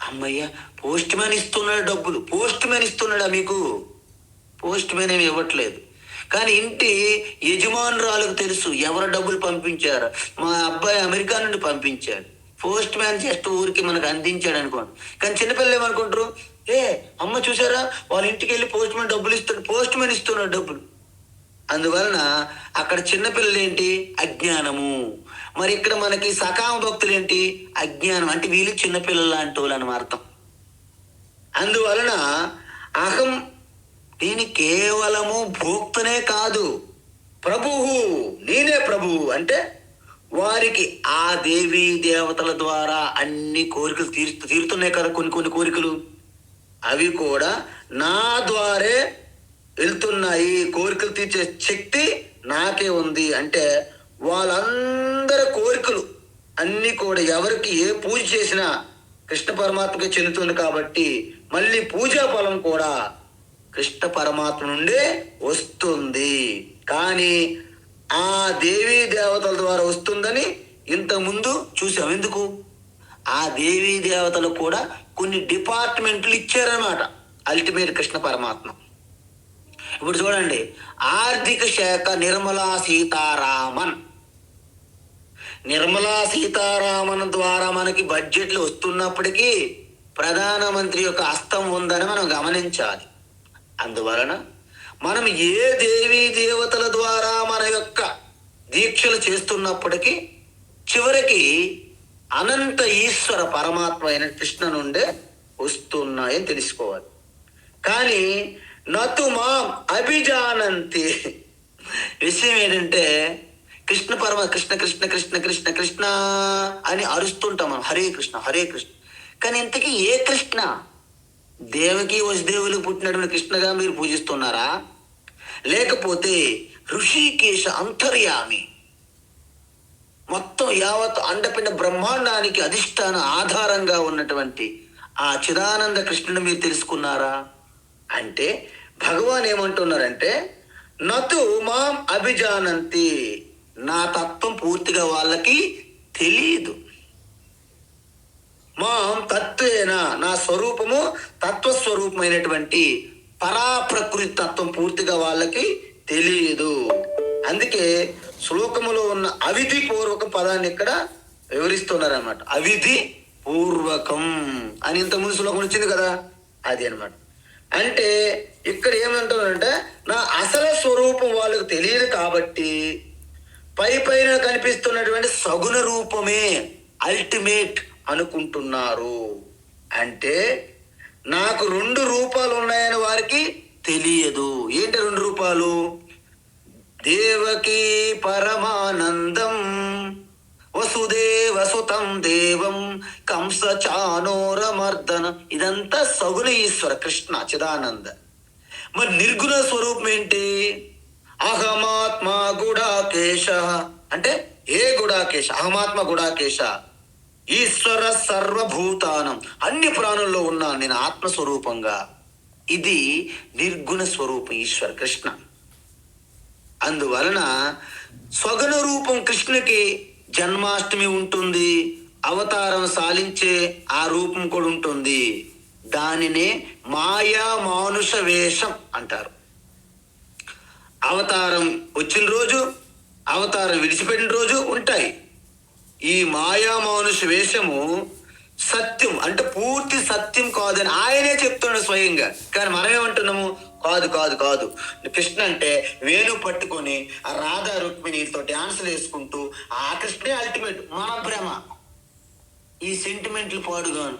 అమ్మయ్య పోస్ట్ మ్యాన్ ఇస్తున్నాడు డబ్బులు. పోస్ట్ మ్యాన్ ఇస్తున్నాడా మీకు? పోస్ట్ మ్యాన్ ఏమి ఇవ్వట్లేదు. కానీ ఇంటి యజమానురాలకు తెలుసు ఎవరు డబ్బులు పంపించారు. మా అబ్బాయి అమెరికా నుండి పంపించాడు, పోస్ట్ మ్యాన్ జస్ట్ ఊరికి మనకు అందించాడు అనుకోండి. కానీ చిన్నపిల్లలు ఏమనుకుంటారు, అమ్మ చూసారా వాళ్ళ ఇంటికి వెళ్ళి పోస్ట్ మ్యాన్ డబ్బులు ఇస్తాడు, పోస్ట్ మ్యాన్ ఇస్తున్నాడు డబ్బులు. అందువలన అక్కడ చిన్నపిల్లలు ఏంటి, అజ్ఞానము. మరి ఇక్కడ మనకి సకామ భక్తులు ఏంటి, అజ్ఞానం. అంటే వీళ్ళు చిన్నపిల్లలు లాంటి వాళ్ళు అని అర్థం. అందువలన అహం నేను కేవలము భోక్తనే కాదు, ప్రభువు, నేనే ప్రభువు. అంటే వారికి ఆ దేవీ దేవతల ద్వారా అన్ని కోరికలు తీరుతున్నాయి కదా. కొన్ని కోరికలు అవి కూడా నా ద్వారే వెళ్తున్నాయి. కోరికలు తీర్చే శక్తి నాకే ఉంది. అంటే వాళ్ళందరి కోరికలు అన్నీ కూడా ఎవరికి ఏ పూజ చేసినా కృష్ణ పరమాత్మకే చెందుతుంది. కాబట్టి మళ్ళీ పూజా ఫలం కూడా కృష్ణ పరమాత్మ నుండే వస్తుంది. కానీ ఆ దేవీ దేవతల ద్వారా వస్తుందని ఇంతకుముందు చూసాం. ఎందుకు? ఆ దేవీ దేవతలు కూడా కొన్ని డిపార్ట్మెంట్లు ఇచ్చారన్నమాట అల్టిమేట్ కృష్ణ పరమాత్మ. ఇప్పుడు చూడండి, ఆర్థిక శాఖ నిర్మలా సీతారామన్. నిర్మలా సీతారామన్ ద్వారా మనకి బడ్జెట్లు వస్తున్నప్పటికీ ప్రధానమంత్రి యొక్క హస్తం ఉందని మనం గమనించాలి. అందువలన మనం ఏ దేవీ దేవతల ద్వారా మన యొక్క దీక్షలు చేస్తున్నప్పటికీ చివరికి అనంత ఈశ్వర పరమాత్మ అయిన కృష్ణ నుండే వస్తున్నాయని తెలుసుకోవాలి. కానీ నతు మాం అభిజానంతి. విషయం ఏంటంటే కృష్ణ కృష్ణ కృష్ణ కృష్ణ కృష్ణ కృష్ణ అని అరుస్తుంటాం మనం, హరే కృష్ణ హరే కృష్ణ. కానీ ఇంతకీ ఏ కృష్ణ? దేవకి వసుదేవులకు పుట్టినటువంటి కృష్ణగా మీరు పూజిస్తున్నారా? లేకపోతే ఋషికేశ అంతర్యామి, మొత్తం యావత్ అండపిండ బ్రహ్మాండానికి అధిష్టాన ఆధారంగా ఉన్నటువంటి ఆ చిదానంద కృష్ణుని మీరు తెలుసుకున్నారా అంటే భగవాన్ ఏమంటున్నారంటే నతు మాం అభిజానంతి, నా తత్వం పూర్తిగా వాళ్ళకి తెలియదు. మాం తత్వేన, నా స్వరూపము తత్వస్వరూపమైనటువంటి పరాప్రకృతి తత్వం పూర్తిగా వాళ్ళకి తెలియదు. అందుకే శ్లోకములో ఉన్న అవిధి పూర్వక పదాన్ని ఇక్కడ వివరిస్తున్నారన్నమాట. అవిధి పూర్వకం అని ఇంతకుముందు శ్లోకం వచ్చింది కదా, అది అన్నమాట. అంటే ఇక్కడ ఏమంటారంటే నా అసలు స్వరూపం వాళ్ళకు తెలియదు కాబట్టి పైన కనిపిస్తున్నటువంటి సగుణ రూపమే అల్టిమేట్ అనుకుంటున్నారు. అంటే నాకు 2 రూపాలు ఉన్నాయని వారికి తెలియదు. ఏంటి 2 రూపాలు? దేవకీ పరమానందం, వసుదేవసుతం దేవం, కంస చానోరమర్దన. ఇదంతా సగుణ ఈశ్వర కృష్ణ చిదానంద. మరి నిర్గుణ స్వరూపం ఏంటి? అహమాత్మ గుడాకేశ. అంటే ఏ గుడాకేశ? అహమాత్మ గుడాకేశ, ఈశ్వర సర్వభూతానం, అన్ని ప్రాణుల్లో ఉన్నాను నేను ఆత్మస్వరూపంగా. ఇది నిర్గుణ స్వరూపం ఈశ్వర కృష్ణ. అందువలన స్వగుణ రూపం కృష్ణుకి జన్మాష్టమి ఉంటుంది, అవతారం సాలించే ఆ రూపం కూడా ఉంటుంది. దానినే మాయా మానుష వేషం అంటారు. అవతారం వచ్చిన రోజు, అవతారం విడిచిపెట్టిన రోజు ఉంటాయి. ఈ మాయా మానుష వేషము సత్యం అంటే పూర్తి సత్యం కాదని ఆయనే చెప్తున్నాడు స్వయంగా. కానీ మనమేమంటున్నాము? కాదు కాదు కాదు, కృష్ణ అంటే వేణు పట్టుకొని ఆ రాధా రుక్మిణితో డాన్సులు వేసుకుంటూ ఆ కృష్ణే అల్టిమేట్. మన భ్రమ. ఈ సెంటిమెంట్లు పాడుగాను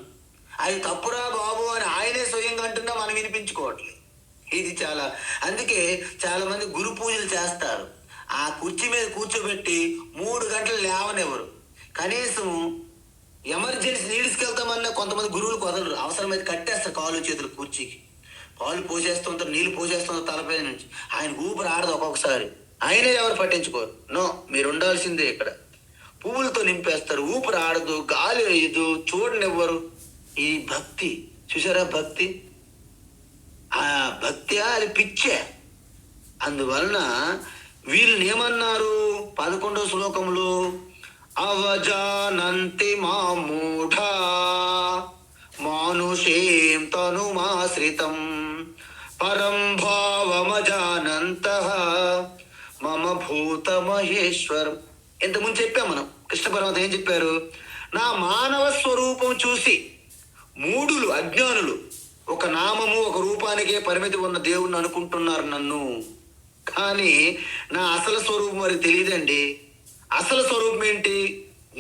అది తప్పురా బాబు అని ఆయనే స్వయంగా అంటున్నా, మనం వినిపించుకోవట్లేదు. ఇది చాలా, అందుకే చాలా మంది గురు పూజలు చేస్తారు. ఆ కుర్చీ మీద కూర్చోబెట్టి 3 గంటలు లేవనెవరు. కనీసం ఎమర్జెన్సీ నీడ్స్కి వెళ్తామన్నా కొంతమంది గురువులు కుదరరు. అవసరమైతే కట్టేస్తారు కాళ్ళు చేతులు కుర్చీకి. పాలు పోసేస్తుంటారు, నీళ్ళు పోసేస్తుంటారు తలపై నుంచి. ఆయన ఊపిరి ఆడదు ఒక్కొక్కసారి. ఆయనే ఎవరు పట్టించుకోరు. నో, మీరు ఉండాల్సిందే ఇక్కడ. పువ్వులతో నింపేస్తారు, ఊపిరి ఆడదు, గాలి వేయదు, చూడనివ్వరు. ఈ భక్తి చూసారా? భక్తి, ఆ భక్తి అది పిచ్చే. అందువలన వీళ్ళని ఏమన్నారు 11వ శ్లోకంలో? అవజానంతి మామూఢా మానుషేం తనుమాశ్రితం పరం భావమజానంతః మమ భూత మహేశ్వరం. ఇంతకుముందు చెప్పాం మనం. కృష్ణ పరమాత్మ ఏం చెప్పారు? నా మానవ స్వరూపం చూసి మూఢులు, అజ్ఞానులు ఒక నామము ఒక రూపానికే పరిమితి ఉన్న దేవుణ్ణి అనుకుంటున్నారు నన్ను. కానీ నా అసలు స్వరూపం వారికి తెలియదండి. అసలు స్వరూపం ఏంటి?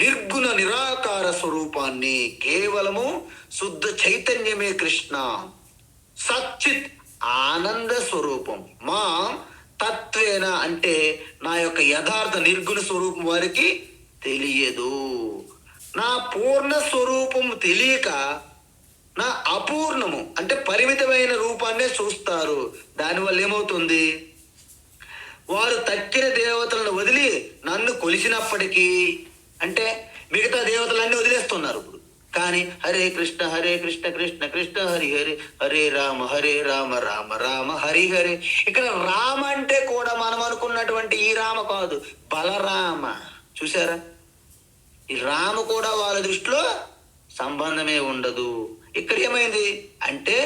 నిర్గుణ నిరాకార స్వరూపాన్ని, కేవలము శుద్ధ చైతన్యమే కృష్ణ, సచ్చిత్ ఆనంద స్వరూపం. మా తత్వేన అంటే నా యొక్క యథార్థ నిర్గుణ స్వరూపం వారికి తెలియదు. నా పూర్ణ స్వరూపము తెలియక నా అపూర్ణము అంటే పరిమితమైన రూపాన్నే చూస్తారు. దానివల్ల ఏమవుతుంది? వారు తక్కిన దేవతలను వదిలి నన్ను కొలిసినప్పటికీ, అంటే మిగతా దేవతలన్నీ వదిలేస్తున్నారు ఇప్పుడు. కానీ హరే కృష్ణ కృష్ణ కృష్ణ హరి హరి, హరే రామ రామ రామ హరి హరి. ఇక్కడ రామ అంటే కూడా మనం అనుకున్నటువంటి ఈ రామ కాదు, బలరామ. చూసారా? ఈ రామ కూడా వాళ్ళ దృష్టిలో సంబంధమే ఉండదు. ఇక్కడ ఏమైంది అంటే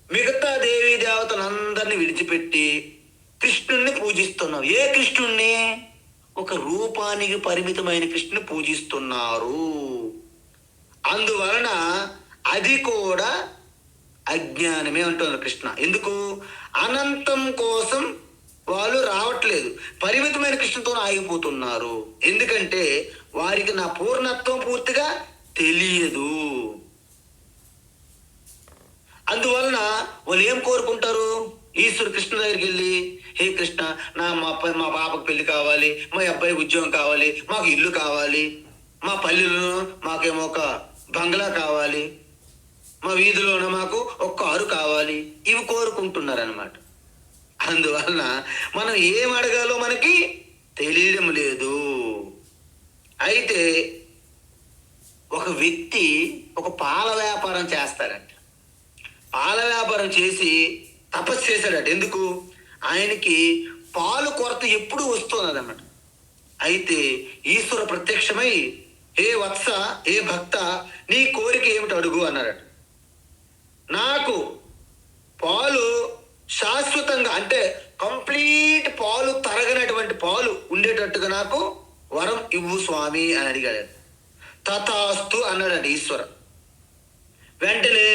మిగతా దేవీ దేవతలందరినీ విడిచిపెట్టి కృష్ణుణ్ణి పూజిస్తున్నాం. ఏ కృష్ణుణ్ణి? ఒక రూపానికి పరిమితమైన కృష్ణుని పూజిస్తున్నారు. అందువలన అది కూడా అజ్ఞానమే అంటున్నారు కృష్ణ. ఎందుకు? అనంతం కోసం వాళ్ళు రావట్లేదు, పరిమితమైన కృష్ణతో ఆగిపోతున్నారు. ఎందుకంటే వారికి నా పూర్ణత్వం పూర్తిగా తెలియదు. అందువలన వాళ్ళు ఏం కోరుకుంటారు? ఈశ్వరు కృష్ణ దగ్గరికి వెళ్ళి, హే కృష్ణ, మా పాపకు పెళ్లి కావాలి, మా అబ్బాయికి ఉద్యోగం కావాలి, మాకు ఇల్లు కావాలి, మా పల్లెలో మాకేమో ఒక బంగ్లా కావాలి, మా వీధిలోన మాకు ఒక కారు కావాలి, ఇవి కోరుకుంటున్నారు అనమాట. అందువలన మనం ఏం అడగాలో మనకి తెలియడం లేదు. అయితే ఒక వ్యక్తి ఒక పాల వ్యాపారం చేస్తాడంట. పాల వ్యాపారం చేసి తపస్సు చేశాడట. ఎందుకు? ఆయనకి పాలు కొరత ఎప్పుడు వస్తున్నదన్నమాట. అయితే ఈశ్వర ప్రత్యక్షమై, హే వత్స, హే భక్త, నీ కోరిక ఏమిటి అడుగు అన్నాడట. నాకు పాలు శాశ్వతంగా, అంటే కంప్లీట్ పాలు తరగనటువంటి పాలు ఉండేటట్టుగా నాకు వరం ఇవ్వు స్వామి అని అడిగాడు. తథాస్తు అన్నాడంట ఈశ్వర. వెంటనే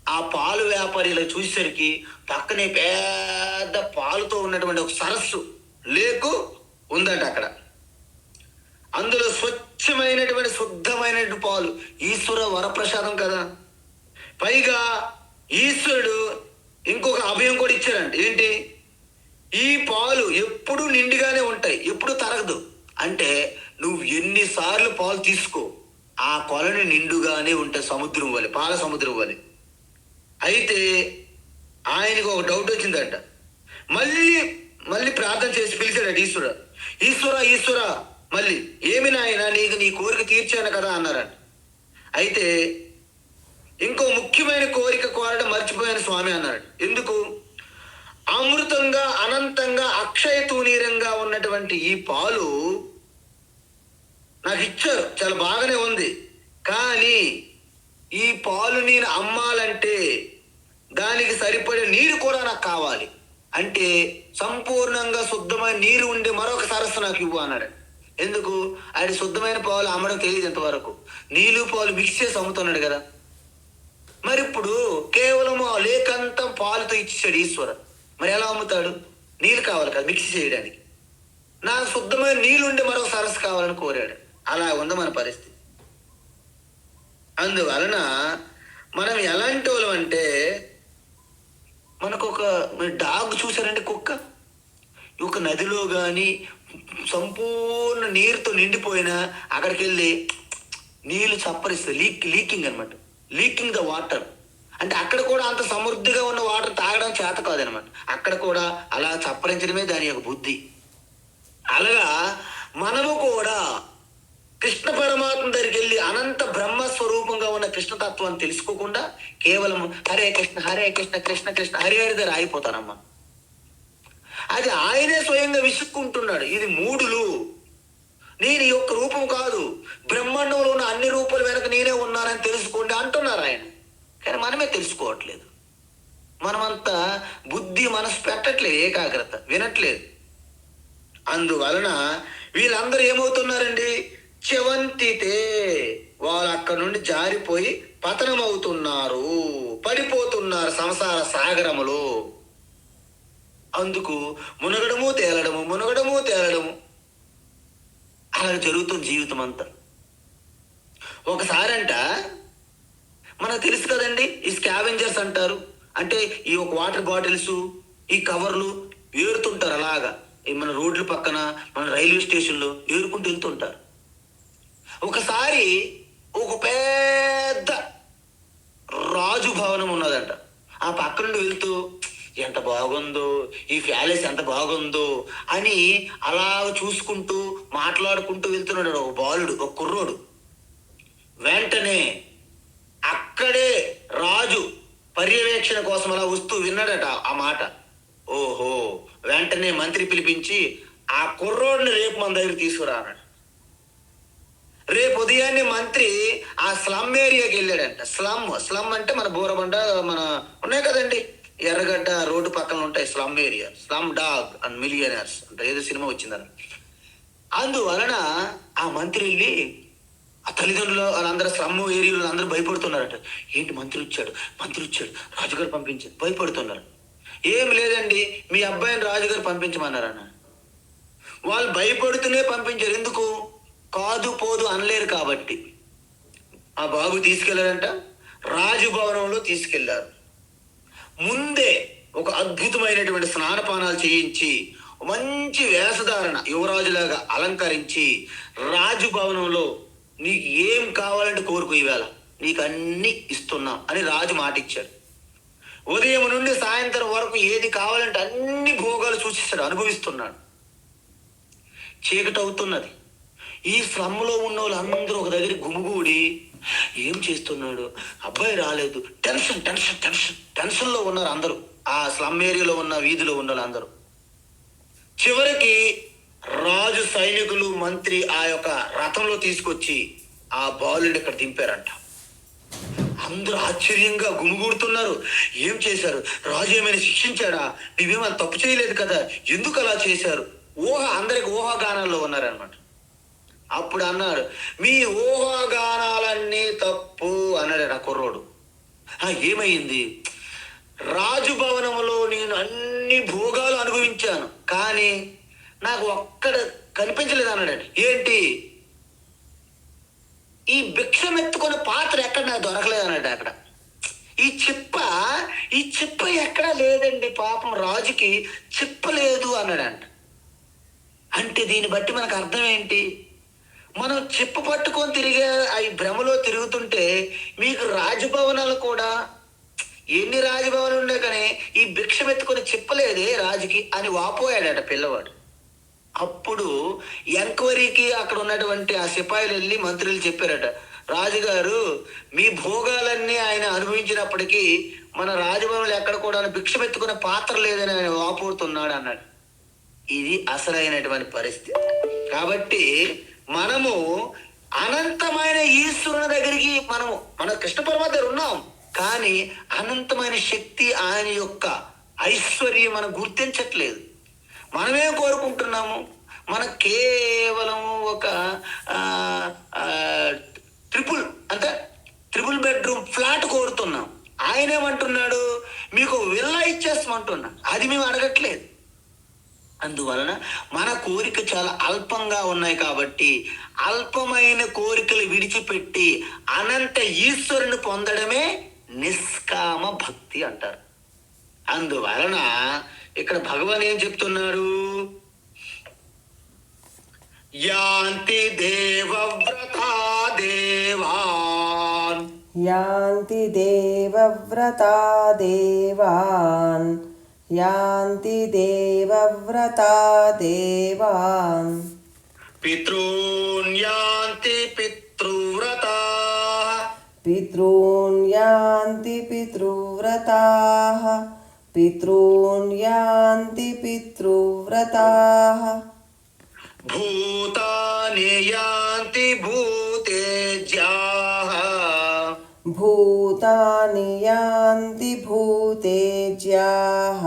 ఆ పాలు వ్యాపారి ఇలా చూసేసరికి పక్కనే పెద్ద పాలుతో ఉన్నటువంటి ఒక సరస్సు లేకు ఉందట అక్కడ. అందులో స్వచ్ఛమైనటువంటి శుద్ధమైనటువంటి పాలు. ఈశ్వర వరప్రసాదం కదా. పైగా ఈశ్వరుడు ఇంకొక అభయం కూడా ఇచ్చారంట. ఏంటి? ఈ పాలు ఎప్పుడు నిండుగానే ఉంటాయి, ఎప్పుడు తరగదు. అంటే నువ్వు ఎన్నిసార్లు పాలు తీసుకో, ఆ కొలని నిండుగానే ఉంటాయి, సముద్రం వలె, పాల సముద్రం వలె. అయితే ఆయనకు ఒక డౌట్ వచ్చిందట. మళ్ళీ ప్రార్థన చేసి పిలిచాడట ఈశ్వర. ఈశ్వర మళ్ళీ ఏమి నాయన, నీకు నీ కోరిక తీర్చాను కదా అన్నారట. అయితే ఇంకో ముఖ్యమైన కోరిక కోరడం మర్చిపోయాను స్వామి అన్నాడు. ఎందుకు? అమృతంగా, అనంతంగా, అక్షయ తూనీరంగా ఉన్నటువంటి ఈ పాలు నాకు ఇచ్చారు, చాలా బాగానే ఉంది. కానీ ఈ పాలు నేను అమ్మాలంటే దానికి సరిపడే నీరు కూడా నాకు కావాలి. అంటే సంపూర్ణంగా శుద్ధమైన నీరు ఉండే మరొక సరస్సు నాకు ఇవ్వు అన్నాడు. ఎందుకు? ఆయన శుద్ధమైన పాలు అమ్మడం తెలియదు ఇంతవరకు. నీళ్ళు పాలు మిక్స్ చేసి అమ్ముతున్నాడు కదా. మరి ఇప్పుడు కేవలం లేకంతం పాలుతో ఇచ్చేసాడు ఈశ్వర. మరి ఎలా అమ్ముతాడు? నీళ్ళు కావాలి కదా మిక్స్ చేయడానికి. నాకు శుద్ధమైన నీళ్ళు ఉండే మరొక సరస్సు కావాలని కోరాడు. అలా ఉంది మన పరిస్థితి. అందువలన మనం ఎలాంటి వాళ్ళం అంటే, మనకు ఒక డాగ్ చూసారంటే, కుక్క ఒక నదిలో కానీ సంపూర్ణ నీరుతో నిండిపోయినా అక్కడికి వెళ్ళి నీళ్లు చప్పరిస్తుంది. లీకింగ్ అనమాట, లీకింగ్ ద వాటర్. అంటే అక్కడ కూడా అంత సమృద్ధిగా ఉన్న వాటర్ తాగడం చేత కాదనమాట. అక్కడ కూడా అలా చప్పరించడమే దాని యొక్క బుద్ధి. అలాగా మనము కూడా కృష్ణ పరమాత్మ దగ్గరికి వెళ్ళి అనంత బ్రహ్మస్వరూపంగా ఉన్న కృష్ణతత్వాన్ని తెలుసుకోకుండా కేవలం హరే కృష్ణ హరే కృష్ణ కృష్ణ కృష్ణ హరి హరి దగ్గర ఆగిపోతానమ్మా. అది ఆయనే స్వయంగా విసుక్కుంటున్నాడు. ఇది మూడులు, నేను ఈ యొక్క రూపం కాదు, బ్రహ్మాండంలో ఉన్న అన్ని రూపాల వెనక నేనే ఉన్నానని తెలుసుకోండి అంటున్నారు ఆయన. కానీ మనమే తెలుసుకోవట్లేదు. మనమంతా బుద్ధి మనసు పెట్టట్లేదు, ఏకాగ్రత వినట్లేదు. అందువలన వీళ్ళందరూ ఏమవుతున్నారండి? చెవంతితే, వాళ్ళు అక్కడ నుండి జారిపోయి పతనం అవుతున్నారు, పడిపోతున్నారు సంసార సాగరములో. అందుకు మునగడము తేలడము, మునగడము తేలడము అలా జరుగుతుంది జీవితం అంతా. ఒకసారంట మనకు తెలుసు కదండి, ఈ స్కావెంజర్స్ అంటారు. అంటే ఈ ఒక వాటర్ బాటిల్స్, ఈ కవర్లు ఏరుతుంటారు. అలాగా మన రోడ్ల పక్కన, మన రైల్వే స్టేషన్లో ఏరుకుంటూ వెళ్తుంటారు. ఒకసారి ఒక పెద్ద రాజు భవనం ఉన్నదంట. ఆ పక్క నుండి వెళ్తూ ఎంత బాగుందో, ఈ ప్యాలెస్ ఎంత బాగుందో అని అలా చూసుకుంటూ మాట్లాడుకుంటూ వెళ్తున్నాడు ఒక బాలుడు, ఒక కుర్రోడు. వెంటనే అక్కడే రాజు పర్యవేక్షణ కోసం అలా వస్తూ విన్నాడట ఆ మాట. ఓహో, వెంటనే మంత్రి పిలిపించి ఆ కుర్రోడిని రేపు మన దగ్గర తీసుకురా అన్నాడు. రేపు ఉదయాన్నే మంత్రి ఆ స్లమ్ ఏరియాకి వెళ్ళాడంట. స్లమ్ అంటే మన బోరబండ, మన ఉన్నాయి కదండి ఎర్రగడ్డ రోడ్డు పక్కన ఉంటాయి slum area. Slum dog and millionaires అంటే ఏదో సినిమా వచ్చిందని. అందువలన ఆ మంత్రి వెళ్ళి ఆ తల్లిదండ్రులు వాళ్ళందరూ స్లమ్ ఏరియాలో అందరూ భయపడుతున్నారట. ఏంటి మంత్రి వచ్చాడు రాజుగారు పంపించారు, భయపడుతున్నారు. ఏం లేదండి, మీ అబ్బాయిని రాజుగారు పంపించమన్నారన్న. వాళ్ళు భయపడుతూనే పంపించారు. ఎందుకు? కాదు పోదు అనలేరు కాబట్టి. ఆ బాబు తీసుకెళ్లారంట, రాజభవనంలో తీసుకెళ్లారు. ముందే ఒక అద్భుతమైనటువంటి స్నానపానాలు చేయించి మంచి వేషధారణ యువరాజులాగా అలంకరించి రాజభవనంలో నీకు ఏం కావాలంటే కోరుకు, ఈవేళ నీకు అన్ని ఇస్తున్నాం అని రాజు మాట ఇచ్చాడు. ఉదయం నుండి సాయంత్రం వరకు ఏది కావాలంటే అన్ని భోగాలు సూచిస్తాడు, అనుభవిస్తున్నాడు. చీకటి అవుతున్నది. ఈ స్లమ్లో ఉన్న వాళ్ళందరూ ఒక దగ్గర గుమిగూడి ఏం చేస్తున్నాడు, అబ్బాయి రాలేదు, టెన్షన్లో ఉన్నారు అందరూ. ఆ స్లమ్ ఏరియాలో ఉన్న వీధిలో ఉన్న వాళ్ళందరూ. చివరికి రాజు సైనికులు మంత్రి ఆ యొక్క రథంలో తీసుకొచ్చి ఆ బాలుని ఇక్కడ దింపారంట. అందరూ ఆశ్చర్యంగా గుమిగూడుతున్నారు. ఏం చేశారు? రాజు ఏమైనా శిక్షించాడా? నువ్వేమైనా తప్పు చేయలేదు కదా, ఎందుకు అలా చేశారు? అందరికి ఊహాగానాల్లో ఉన్నారనమాట. అప్పుడు అన్నాడు, మీ ఊహాగానాలన్నీ తప్పు అన్నాడు ఆ కుర్రోడు. ఏమైంది? రాజభవనంలో నేను అన్ని భోగాలు అనుభవించాను, కానీ నాకు ఒక్కడ కనిపించలేదు అన్నాడు. ఏంటి? ఈ భిక్షమెత్తుకున్న పాత్ర ఎక్కడ నాకు దొరకలేదు అన్నాడు. అక్కడ ఈ చిప్ప ఎక్కడా లేదండి, పాపం రాజుకి చిప్పలేదు అన్నాడంట. అంటే దీన్ని బట్టి మనకు అర్థం ఏంటి? మనం చిప్ప పట్టుకొని తిరిగే ఈ భ్రమలో తిరుగుతుంటే మీకు రాజభవనాలు కూడా, ఎన్ని రాజభవనాలు ఉండే కానీ ఈ భిక్షం ఎత్తుకొని చిప్పలేదే రాజుకి అని వాపోయాడట పిల్లవాడు. అప్పుడు ఎంక్వైరీకి అక్కడ ఉన్నటువంటి ఆ సిపాయిలు వెళ్ళి మంత్రులు చెప్పారట, రాజుగారు మీ భోగాలన్నీ ఆయన అనుభవించినప్పటికీ మన రాజభవనంలో ఎక్కడ కూడా భిక్షం ఎత్తుకునే పాత్ర లేదని ఆయన వాపోతున్నాడు అన్నాడు. ఇది అసలైనటువంటి పరిస్థితి. కాబట్టి మనము అనంతమైన ఈశ్వరుని దగ్గరికి మన కృష్ణ పరమాత్మ దగ్గర ఉన్నాం, కానీ అనంతమైన శక్తి, ఆయన యొక్క ఐశ్వర్యం మనం గుర్తించట్లేదు. మనమేం కోరుకుంటున్నాము? మనం కేవలం ఒక ట్రిపుల్ బెడ్రూమ్ ఫ్లాట్ కోరుతున్నాం. ఆయన ఏమంటున్నాడు? మీకు విల్లా ఇచ్చేస్తామంటున్నా. అది మేము అడగట్లేదు. అందువలన మన కోరిక చాలా అల్పంగా ఉన్నాయి కాబట్టి అల్పమైన కోరికలు విడిచిపెట్టి అనంత ఈశ్వరుని పొందడమే నిష్కామ భక్తి అంటారు. అందువలన ఇక్కడ భగవాన్ ఏం చెప్తున్నాడు? యాంతి దేవవ్రతా దేవాన్, యాంతి దేవవ్రతా దేవాన్, యాంతి దేవవ్రతా దేవాన్, పితॄన్ యాంతి పితృవ్రతా, పితॄన్ యాంతి పితృవ్రతాః, పితॄన్ యాంతి పితృవ్రతాః, భూతాని యాంతి భూతేజ్యాః, భూతాని యాంతి భూతేజ్యాః,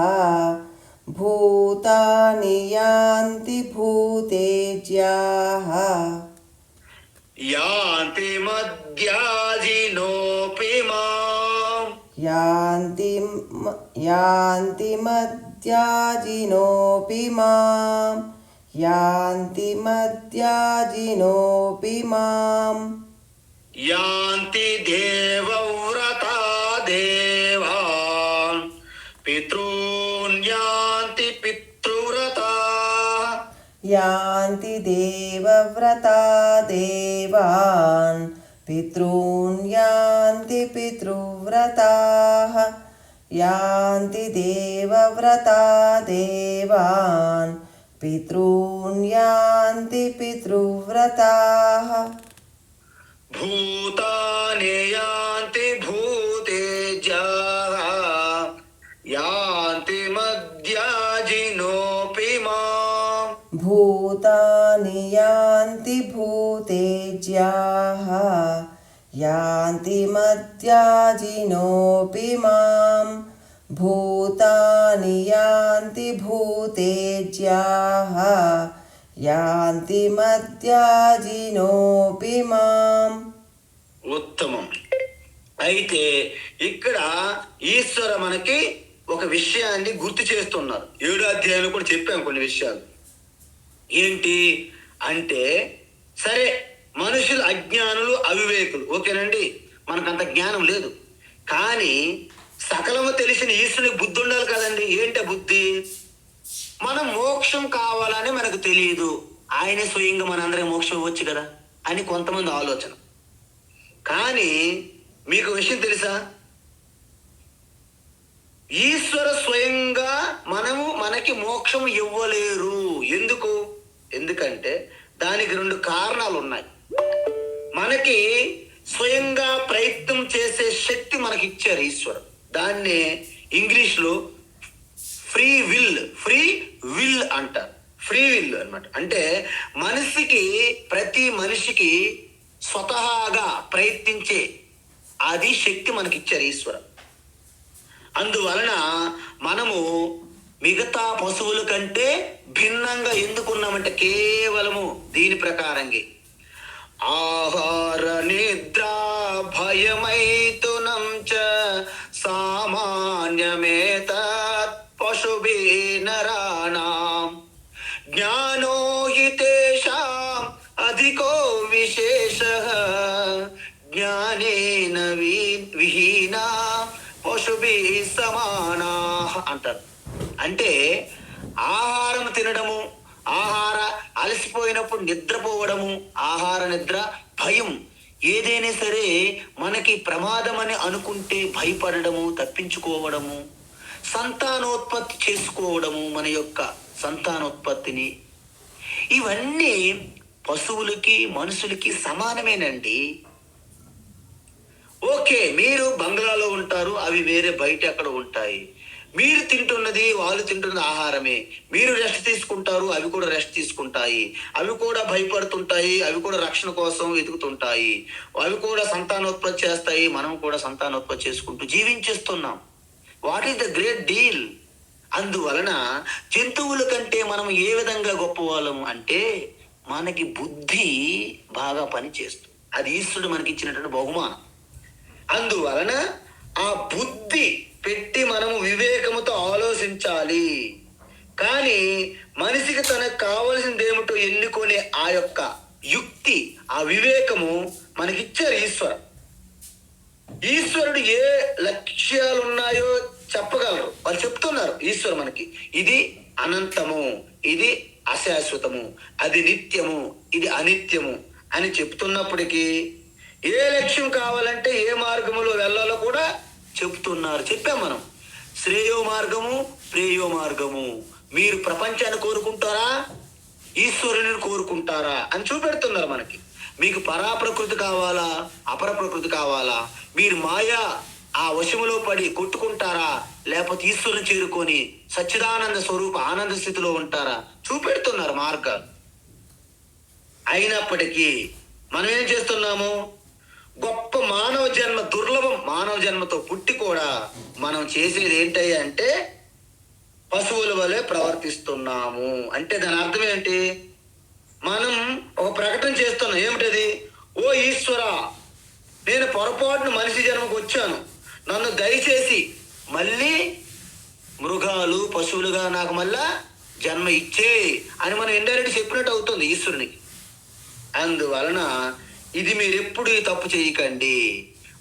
భూతాని యాంతి భూతేజ్యాః, యాంతి మద్యాజినోపి మాం, యాంతి మద్యాజినోపి మాం, యాంతి మద్యాజినోపి మాం, యాంతి దేవవ్రతా దేవాన్, పితॄన్ యాంతి పితృవ్రతా, యాంతి దేవవ్రతా దేవాన్, పితॄన్ యాంతి పితృవ్రతాః, యాంతి దేవవ్రతా దేవాన్, పితॄన్ యాంతి పితృవ్రతాః, భూతాని యాంతి భూతేజ్యాః, యాంతి మద్యాజినోపి మాం, భూతాని యాంతి భూతేజ్యాః, యాంతి మద్యాజినోపి మాం, భూతాని యాంతి భూతేజ్యాః, యాంతి మధ్యాజినోపి మాం. ఉత్తమం. అయితే ఇక్కడ ఈశ్వర మనకి ఒక విషయాన్ని గుర్తు చేస్తున్నారు. 7వ అధ్యాయంలో కూడా చెప్పాం కొన్ని విషయాలు. ఏంటి అంటే, సరే మనుషులు అజ్ఞానులు, అవివేకులు, ఓకేనండి, మనకంత జ్ఞానం లేదు. కానీ సకలము తెలిసిన ఈశ్వరునికి బుద్ధి ఉండాలి కదండి. ఏంటి బుద్ధి? మనం మోక్షం కావాలని మనకు తెలియదు, ఆయనే స్వయంగా మనందరం మోక్షం ఇవ్వచ్చు కదా అని కొంతమంది ఆలోచన. కానీ మీకు విషయం తెలుసా, ఈశ్వర స్వయంగా మనకి మోక్షం ఇవ్వలేరు. ఎందుకు? ఎందుకంటే దానికి 2 కారణాలు ఉన్నాయి. మనకి స్వయంగా ప్రయత్నం చేసే శక్తి మనకి ఇచ్చారు ఈశ్వరు. దాన్నే ఇంగ్లీష్లో ఫ్రీ విల్ అంటారు. ఫ్రీ విల్ అన్నమాట. అంటే ప్రతి మనిషికి స్వతహాగా ప్రయత్నించే అది శక్తి మనకి ఇచ్చారు ఈశ్వర. అందువలన మనము మిగతా పశువుల కంటే భిన్నంగా ఎందుకున్నామంటే కేవలము దీని ప్రకారంగా ఆహార నిద్ర భయమైతునం చ సామాన్యమేతత్ పశుభి నరాణాం జ్ఞానో హి తేషాం అధికో విశేషః జ్ఞానేన విహీనా పశుభి సమానాః అంటారు. అంటే ఆహారం తినడము, అలసిపోయినప్పుడు నిద్రపోవడము, ఆహార నిద్ర, భయం, ఏదైనా సరే మనకి ప్రమాదం అని అనుకుంటే భయపడడము, తప్పించుకోవడము, సంతానోత్పత్తి చేసుకోవడము, మన యొక్క సంతానోత్పత్తిని, ఇవన్నీ పశువులకి మనుషులకి సమానమేనండి. ఓకే, మీరు బంగ్లాలో ఉంటారు, అవి వేరే బయట అక్కడ ఉంటాయి. మీరు తింటున్నది వాళ్ళు తింటున్నది ఆహారమే. మీరు రెస్ట్ తీసుకుంటారు, అవి కూడా రెస్ట్ తీసుకుంటాయి. అవి కూడా భయపడుతుంటాయి, అవి కూడా రక్షణ కోసం వెతుకుతుంటాయి. అవి కూడా సంతానోత్పత్తి చేస్తాయి, మనం కూడా సంతానోత్పత్తి చేసుకుంటూ జీవించేస్తున్నాం. What is the great deal? అందువలన జంతువుల కంటే మనం ఏ విధంగా గొప్పవాళ్ళము అంటే మనకి బుద్ధి బాగా పనిచేస్తుంది. అది ఈశ్వరుడు మనకి ఇచ్చినటువంటి బహుమానం. అందువలన ఆ బుద్ధి పెట్టి మనము వివేకముతో ఆలోచించాలి. కానీ మనిషికి తనకు కావలసింది ఏమిటో ఎన్నుకొని ఆ యొక్క యుక్తి, ఆ వివేకము మనకిచ్చారు ఈశ్వరుడు ఏ లక్ష్యాలు ఉన్నాయో చెప్పగలరు. వాళ్ళు చెప్తున్నారు ఈశ్వరు మనకి, ఇది అనంతము, ఇది అశాశ్వతము, అది నిత్యము, ఇది అనిత్యము అని చెప్తున్నప్పటికీ ఏ లక్ష్యం కావాలంటే ఏ మార్గములో వెళ్ళాలో కూడా చెప్తున్నారు. చెప్పాం మనం, శ్రేయో మార్గము, ప్రేయో మార్గము. మీరు ప్రపంచాన్ని కోరుకుంటారా, ఈశ్వరుని కోరుకుంటారా అని చూపెడుతున్నారు మనకి. మీకు పరాప్రకృతి కావాలా, అపర ప్రకృతి కావాలా, మీరు మాయా ఆ వశములో పడి కొట్టుకుంటారా, లేకపోతే ఈశ్వరుని చేరుకొని సచ్చిదానంద స్వరూప ఆనంద స్థితిలో ఉంటారా, చూపెడుతున్నారు మార్గాలు. అయినప్పటికీ మనం ఏం చేస్తున్నాము? గొప్ప మానవ జన్మ, దుర్లభం మానవ జన్మతో పుట్టి కూడా మనం చేసేది ఏంటయ్యా అంటే పశువుల వలె ప్రవర్తిస్తున్నాము. అంటే దాని అర్థం ఏంటి? మనం ఒక ప్రకటన చేస్తున్నాం. ఏమిటది? ఓ ఈశ్వర, నేను పొరపాటును మనిషి జన్మకు వచ్చాను, నన్ను దయచేసి మళ్ళీ మృగాలు పశువులుగా నాకు మళ్ళా జన్మ ఇచ్చే అని మనం ఇండైరెక్ట్ చెప్పినట్టు అవుతుంది ఈశ్వరునికి. అందువలన ఇది మీరు ఎప్పుడు ఈ తప్పు చేయకండి.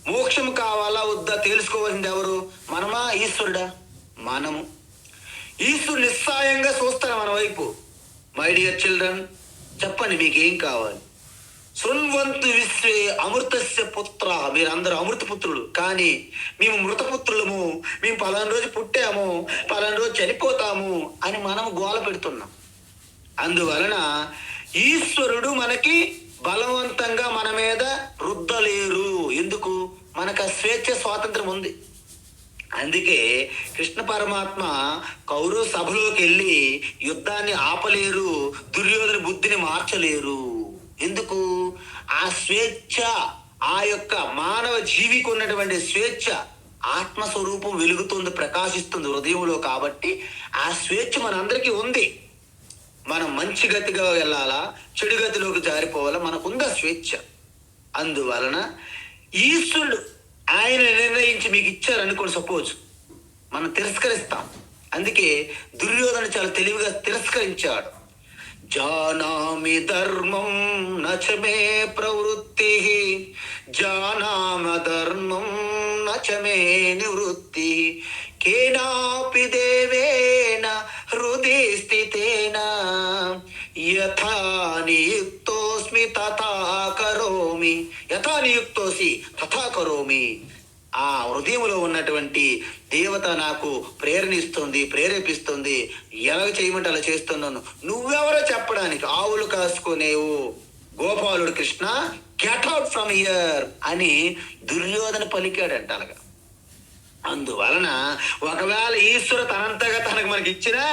మోక్షం కావాలా వద్దా తెలుసుకోవాల్సింది ఎవరు? మనమా, ఈశ్వరుడా? మనము. ఈశ్వరుడు నిస్సాయంగా చూస్తాడు మన వైపు. మై డియర్ చిల్డ్రన్, చెప్పండి మీకేం కావాలి? శృణ్వంతు విశ్వే అమృతస్య పుత్ర, మీరందరూ అమృత పుత్రులు, కానీ మేము మృతపుత్రులము, మేము పలానా రోజు పుట్టాము, పలానా రోజు చనిపోతాము అని మనం గోల పెడుతున్నాం. అందువలన ఈశ్వరుడు మనకి బలవంతంగా మన మీద రుద్దలేరు. ఎందుకు? మనకు ఆ స్వేచ్ఛ స్వాతంత్రం ఉంది. అందుకే కృష్ణ పరమాత్మ కౌరవ సభలోకి వెళ్ళి యుద్ధాన్ని ఆపలేరు, దుర్యోధన బుద్ధిని మార్చలేరు. ఎందుకు? ఆ స్వేచ్ఛ, ఆ యొక్క మానవ జీవికి ఉన్నటువంటి స్వేచ్ఛ ఆత్మస్వరూపం వెలుగుతుంది, ప్రకాశిస్తుంది హృదయంలో. కాబట్టి ఆ స్వేచ్ఛ మనందరికీ ఉంది. మనం మంచి గతిగా వెళ్ళాలా, చెడు గతిలోకి జారిపోవాలా, మనకుందా స్వేచ్ఛ. అందువలన ఈశ్వరుడు ఆయన నిర్ణయించి మీకు ఇచ్చారనుకోండి, సపోజ్ మనం తిరస్కరిస్తాం. అందుకే దుర్యోధన చాలా తెలివిగా తిరస్కరించాడు. జానామి ధర్మం నచమే ప్రవృత్తి, జానామ ధర్మం నచమే నివృత్తి, కేనాపి దేవేన హృది స్థితేన యథా నియుక్తోస్మి తథా కరోమి, యథా నియుక్తోసి తథా కరోమి. ఆ హృదయంలో ఉన్నటువంటి దేవత నాకు ప్రేరణిస్తుంది, ప్రేరేపిస్తుంది, ఎలా చేయమంటే అలా చేస్తున్నాను. నువ్వెవరో చెప్పడానికి? ఆవులు కాసుకునేవు గోపాలుడు Krishna, get out from here అని దుర్యోధన పలికాడంట అలాగా. అందువలన ఒకవేళ ఈశ్వరు తనంతగా తనకు మనకి ఇచ్చినా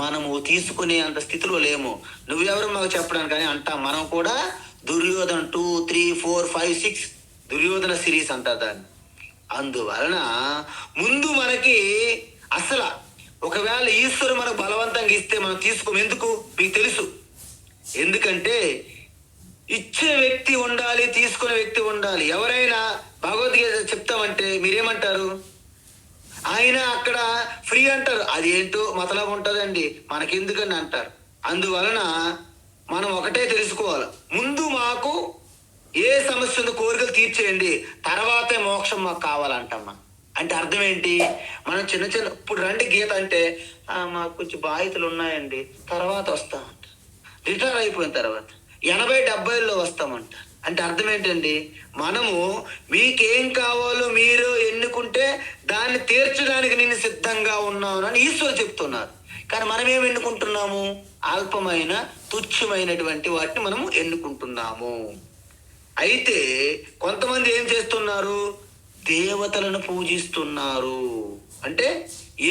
మనము తీసుకునే అంత స్థితిలో లేము. నువ్వెవరు మాకు చెప్పడానికి కానీ అంటాం. మనం కూడా దుర్యోధన 2, 3, 4, 5, 6 దుర్యోధన సిరీస్ అంటారు దాన్ని. అందువలన ముందు మనకి అసలు ఒకవేళ ఈశ్వరు మనకు బలవంతంగా ఇస్తే మనం తీసుకోము. ఎందుకు మీకు తెలుసు. ఎందుకంటే ఇచ్చే వ్యక్తి ఉండాలి, తీసుకునే వ్యక్తి ఉండాలి. ఎవరైనా భగవద్గీత చెప్తామంటే మీరేమంటారు? ఆయన అక్కడ ఫ్రీ అంటారు. అది ఏంటో మతలబు ఉంటుందండి, మనకెందుకని అంటారు. అందువలన మనం ఒకటే తెలుసుకోవాలి, ముందు మాకు ఏ సమస్య ఉందో కోరికలు తీర్చేయండి, తర్వాతే మోక్షం మాకు కావాలంటమ్మా. అంటే అర్థం ఏంటి? మనం చిన్న చిన్న ఇప్పుడు రండి గీత అంటే మాకు కొంచెం బాధ్యతలు ఉన్నాయండి, తర్వాత వస్తామంట. రిటైర్ అయిపోయిన తర్వాత 80-70లో వస్తామంట. అంటే అర్థం ఏంటండి? మనము మీకేం కావాలో మీరు ఎన్నుకుంటే దాన్ని తీర్చడానికి నేను సిద్ధంగా ఉన్నాను అని ఈశ్వరు చెప్తున్నారు. కానీ మనం ఏం ఎన్నుకుంటున్నాము? అల్పమైన తుచ్చమైనటువంటి వాటిని మనము ఎన్నుకుంటున్నాము. అయితే కొంతమంది ఏం చేస్తున్నారు? దేవతలను పూజిస్తున్నారు. అంటే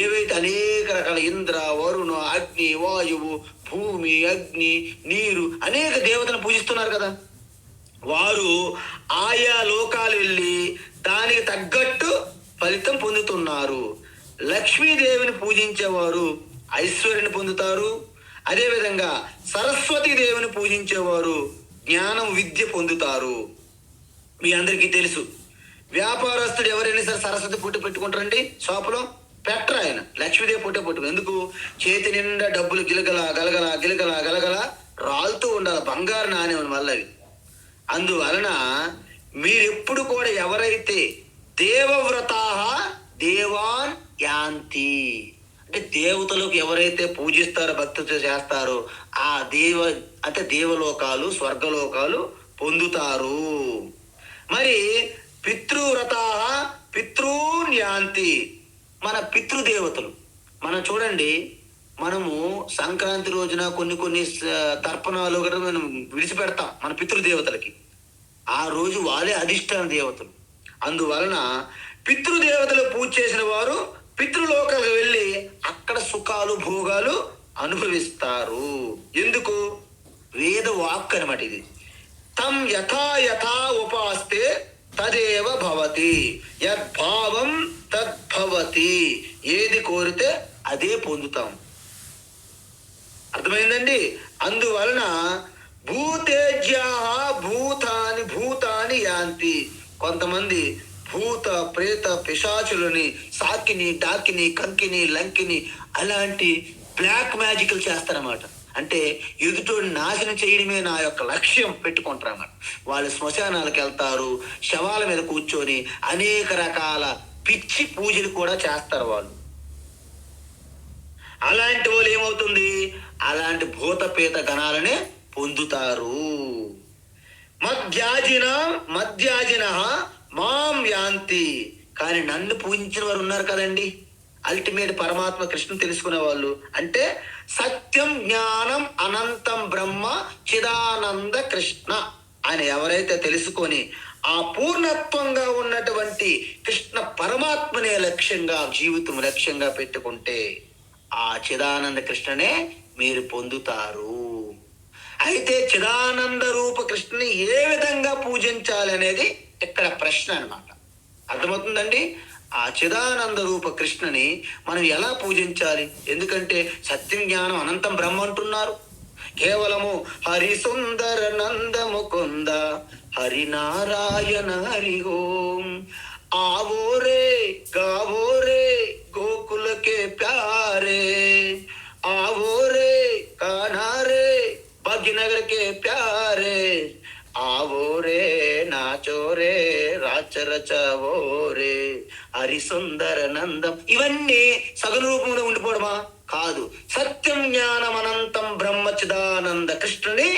ఏవైతే అనేక రకాల ఇంద్ర, వరుణ, అగ్ని, వాయువు, భూమి, అగ్ని, నీరు అనేక దేవతలను పూజిస్తున్నారు కదా. వారు ఆయా లోకాలు వెళ్ళి దానికి తగ్గట్టు ఫలితం పొందుతున్నారు. లక్ష్మీదేవిని పూజించేవారు ఐశ్వర్యాన్ని పొందుతారు. అదేవిధంగా సరస్వతీ దేవిని పూజించేవారు జ్ఞానం, విద్య పొందుతారు. మీ అందరికీ తెలుసు, వ్యాపారస్తుడు ఎవరైనా సరే సరస్వతి పుట్టి పెట్టుకుంటారండి షాపులో. పెట్టరు ఆయన, లక్ష్మీదేవి పుట్టే పెట్టుకుని. ఎందుకు? చేతి నిండా డబ్బులు గిలగల గలగల గిలగల గలగల రాలుతూ ఉండాలి, బంగారు నాణ్యం వల్ల అవి. అందువలన మీరెప్పుడు కూడా ఎవరైతే దేవవ్రతాః దేవాన్ యాంతి అంటే దేవతలకు ఎవరైతే పూజిస్తారో, భక్తితో చేస్తారో ఆ అంటే దేవలోకాలు, స్వర్గలోకాలు పొందుతారు. మరి పితృవ్రతాః పితॄన్ యాంతి మన పితృదేవతలు. మనం చూడండి, మనము సంక్రాంతి రోజున కొన్ని తర్పణాలు కూడా మనం విడిచిపెడతాం మన పితృదేవతలకి. ఆ రోజు వాళ్ళే అధిష్టాన దేవతలు. అందువలన పితృదేవతలు పూజ చేసిన వారు పితృలోకాలకు వెళ్ళి అక్కడ సుఖాలు, భోగాలు అనుభవిస్తారు. ఎందుకు? వేద వాక్ అనమాట ఇది. తం యథా యథా ఉపాస్తే తదేవ భవతి, యద్భావం తద్భవతి. ఏది కోరితే అదే పొందుతాం. అర్థమైందండి? అందువలన భూతేజ్యా భూతాని భూతాని యాంతి. కొంతమంది భూత ప్రేత పిశాచులని, సాకిని, డాకిని, కంకిని, లంకిని అలాంటి బ్లాక్ మ్యాజిక్లు చేస్తారన్నమాట. అంటే ఎదుటోని నాశనం చేయడమే నా యొక్క లక్ష్యం పెట్టుకుంటారన్నమాట. వాళ్ళు శ్మశానాలకు వెళ్తారు, శవాల మీద కూర్చొని అనేక రకాల పిచ్చి పూజలు కూడా చేస్తారు వాళ్ళు. అలాంటి వాళ్ళు ఏమవుతుంది? అలాంటి భూతపేత గణాలనే పొందుతారు. మధ్యాజిన మాం యాంతి. కానీ నన్ను పూజించిన వారు ఉన్నారు కదండి, అల్టిమేట్ పరమాత్మ కృష్ణ తెలుసుకునే వాళ్ళు. అంటే సత్యం, జ్ఞానం, అనంతం బ్రహ్మ, చిదానంద కృష్ణ అని ఎవరైతే తెలుసుకొని ఆ పూర్ణత్వంగా ఉన్నటువంటి కృష్ణ పరమాత్మనే లక్ష్యంగా, జీవితం లక్ష్యంగా పెట్టుకుంటే ఆ చిదానంద కృష్ణనే మీరు పొందుతారు. అయితే చిదానంద రూప కృష్ణని ఏ విధంగా పూజించాలి అనేది ఇక్కడ ప్రశ్న అన్నమాట. అర్థమవుతుందండి? ఆ చిదానంద రూప కృష్ణని మనం ఎలా పూజించాలి? ఎందుకంటే సత్యం, జ్ఞానం, అనంతం బ్రహ్మ అంటున్నారు. కేవలము హరి సుందర నంద ముకుంద హరినారాయణ హరి ఓం. आवो रे गावो रे गोकुल के प्यारे, आवो रे कान्हा रे भाग्यनगर के प्यारे, आवो रे नाचो रे రాచ రచవో రే హరి సుందర నందం. ఇవన్నీ సగుణ రూపంలో ఉండిపోవడమా? కాదు. సత్యం జ్ఞానం అనంతం బ్రహ్మచిదానంద కృష్ణుని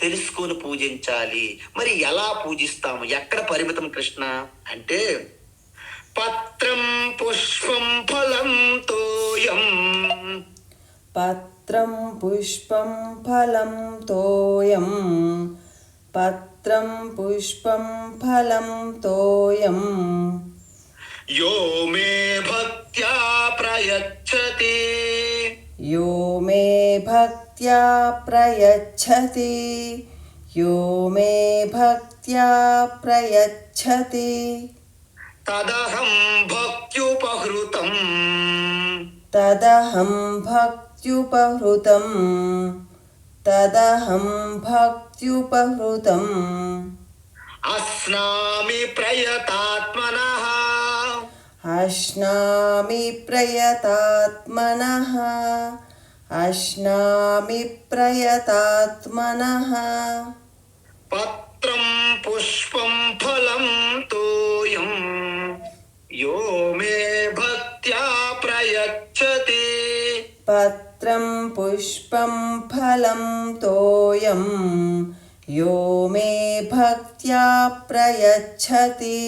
తెలుసుకొని పూజించాలి. మరి ఎలా పూజిస్తాము? ఎక్కడ పరిమితం కృష్ణ అంటే పత్రం పుష్పం ఫలం తోయం, పత్రం పుష్పం ఫలం తోయం, పత్రం పుష్పం ఫలం తోయం. యో మే భక్త్యా ప్రయచ్చతి, యో మే భక్త్యా ప్రయచ్చతి, యో మే భక్త్యా ప్రయచ్చతి. తదహం భక్త్యుపహృతం, తదహం భక్త్యుపహృతం, తదహం భక్త్యుపహృతం. అస్నామి ప్రయతాత్మనః, అశ్నామి ప్రయతాత్మనః, అశ్నామి ప్రయతాత్మనః. పత్రం పుష్పం ఫలం తోయం, యో మే భక్త్యా ప్రయచ్చతి. పత్రం పుష్పం ఫలం తోయం, యో మే భక్త్యా ప్రయచ్చతి.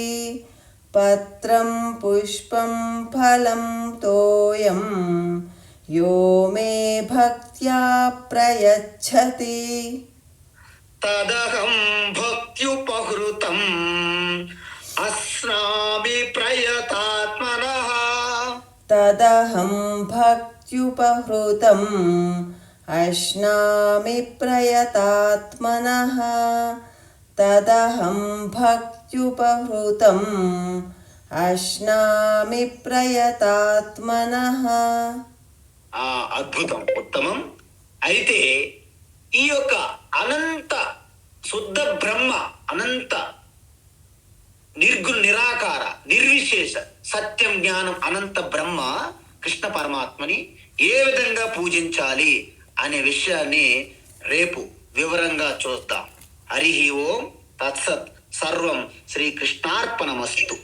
పత్రం పుష్పం ఫలం తోయం, యో మే భక్త్యా ప్రయచ్చతి. తదహం భక్త్యుపహృతం అస్నామి ప్రయతాత్మనః, తదహం భక్త్యుపహృతం అశ్నామి ప్రయతాత్మనః, తదహం భక్త్యుపహృతం అశ్నామి ప్రయతాత్మనః. అద్భుతం, ఉత్తమం. అయితే ఈ యొక్క అనంత శుద్ధ బ్రహ్మ, అనంత నిర్గుణ నిరాకార నిర్విశేష సత్యం జ్ఞానం అనంత బ్రహ్మ కృష్ణ పరమాత్మని ఏ విధంగా పూజించాలి అనే విషయాన్ని రేపు వివరంగా చూద్దాం. హరి ఓం తత్సత్. సర్వం శ్రీకృష్ణార్పణమస్తు.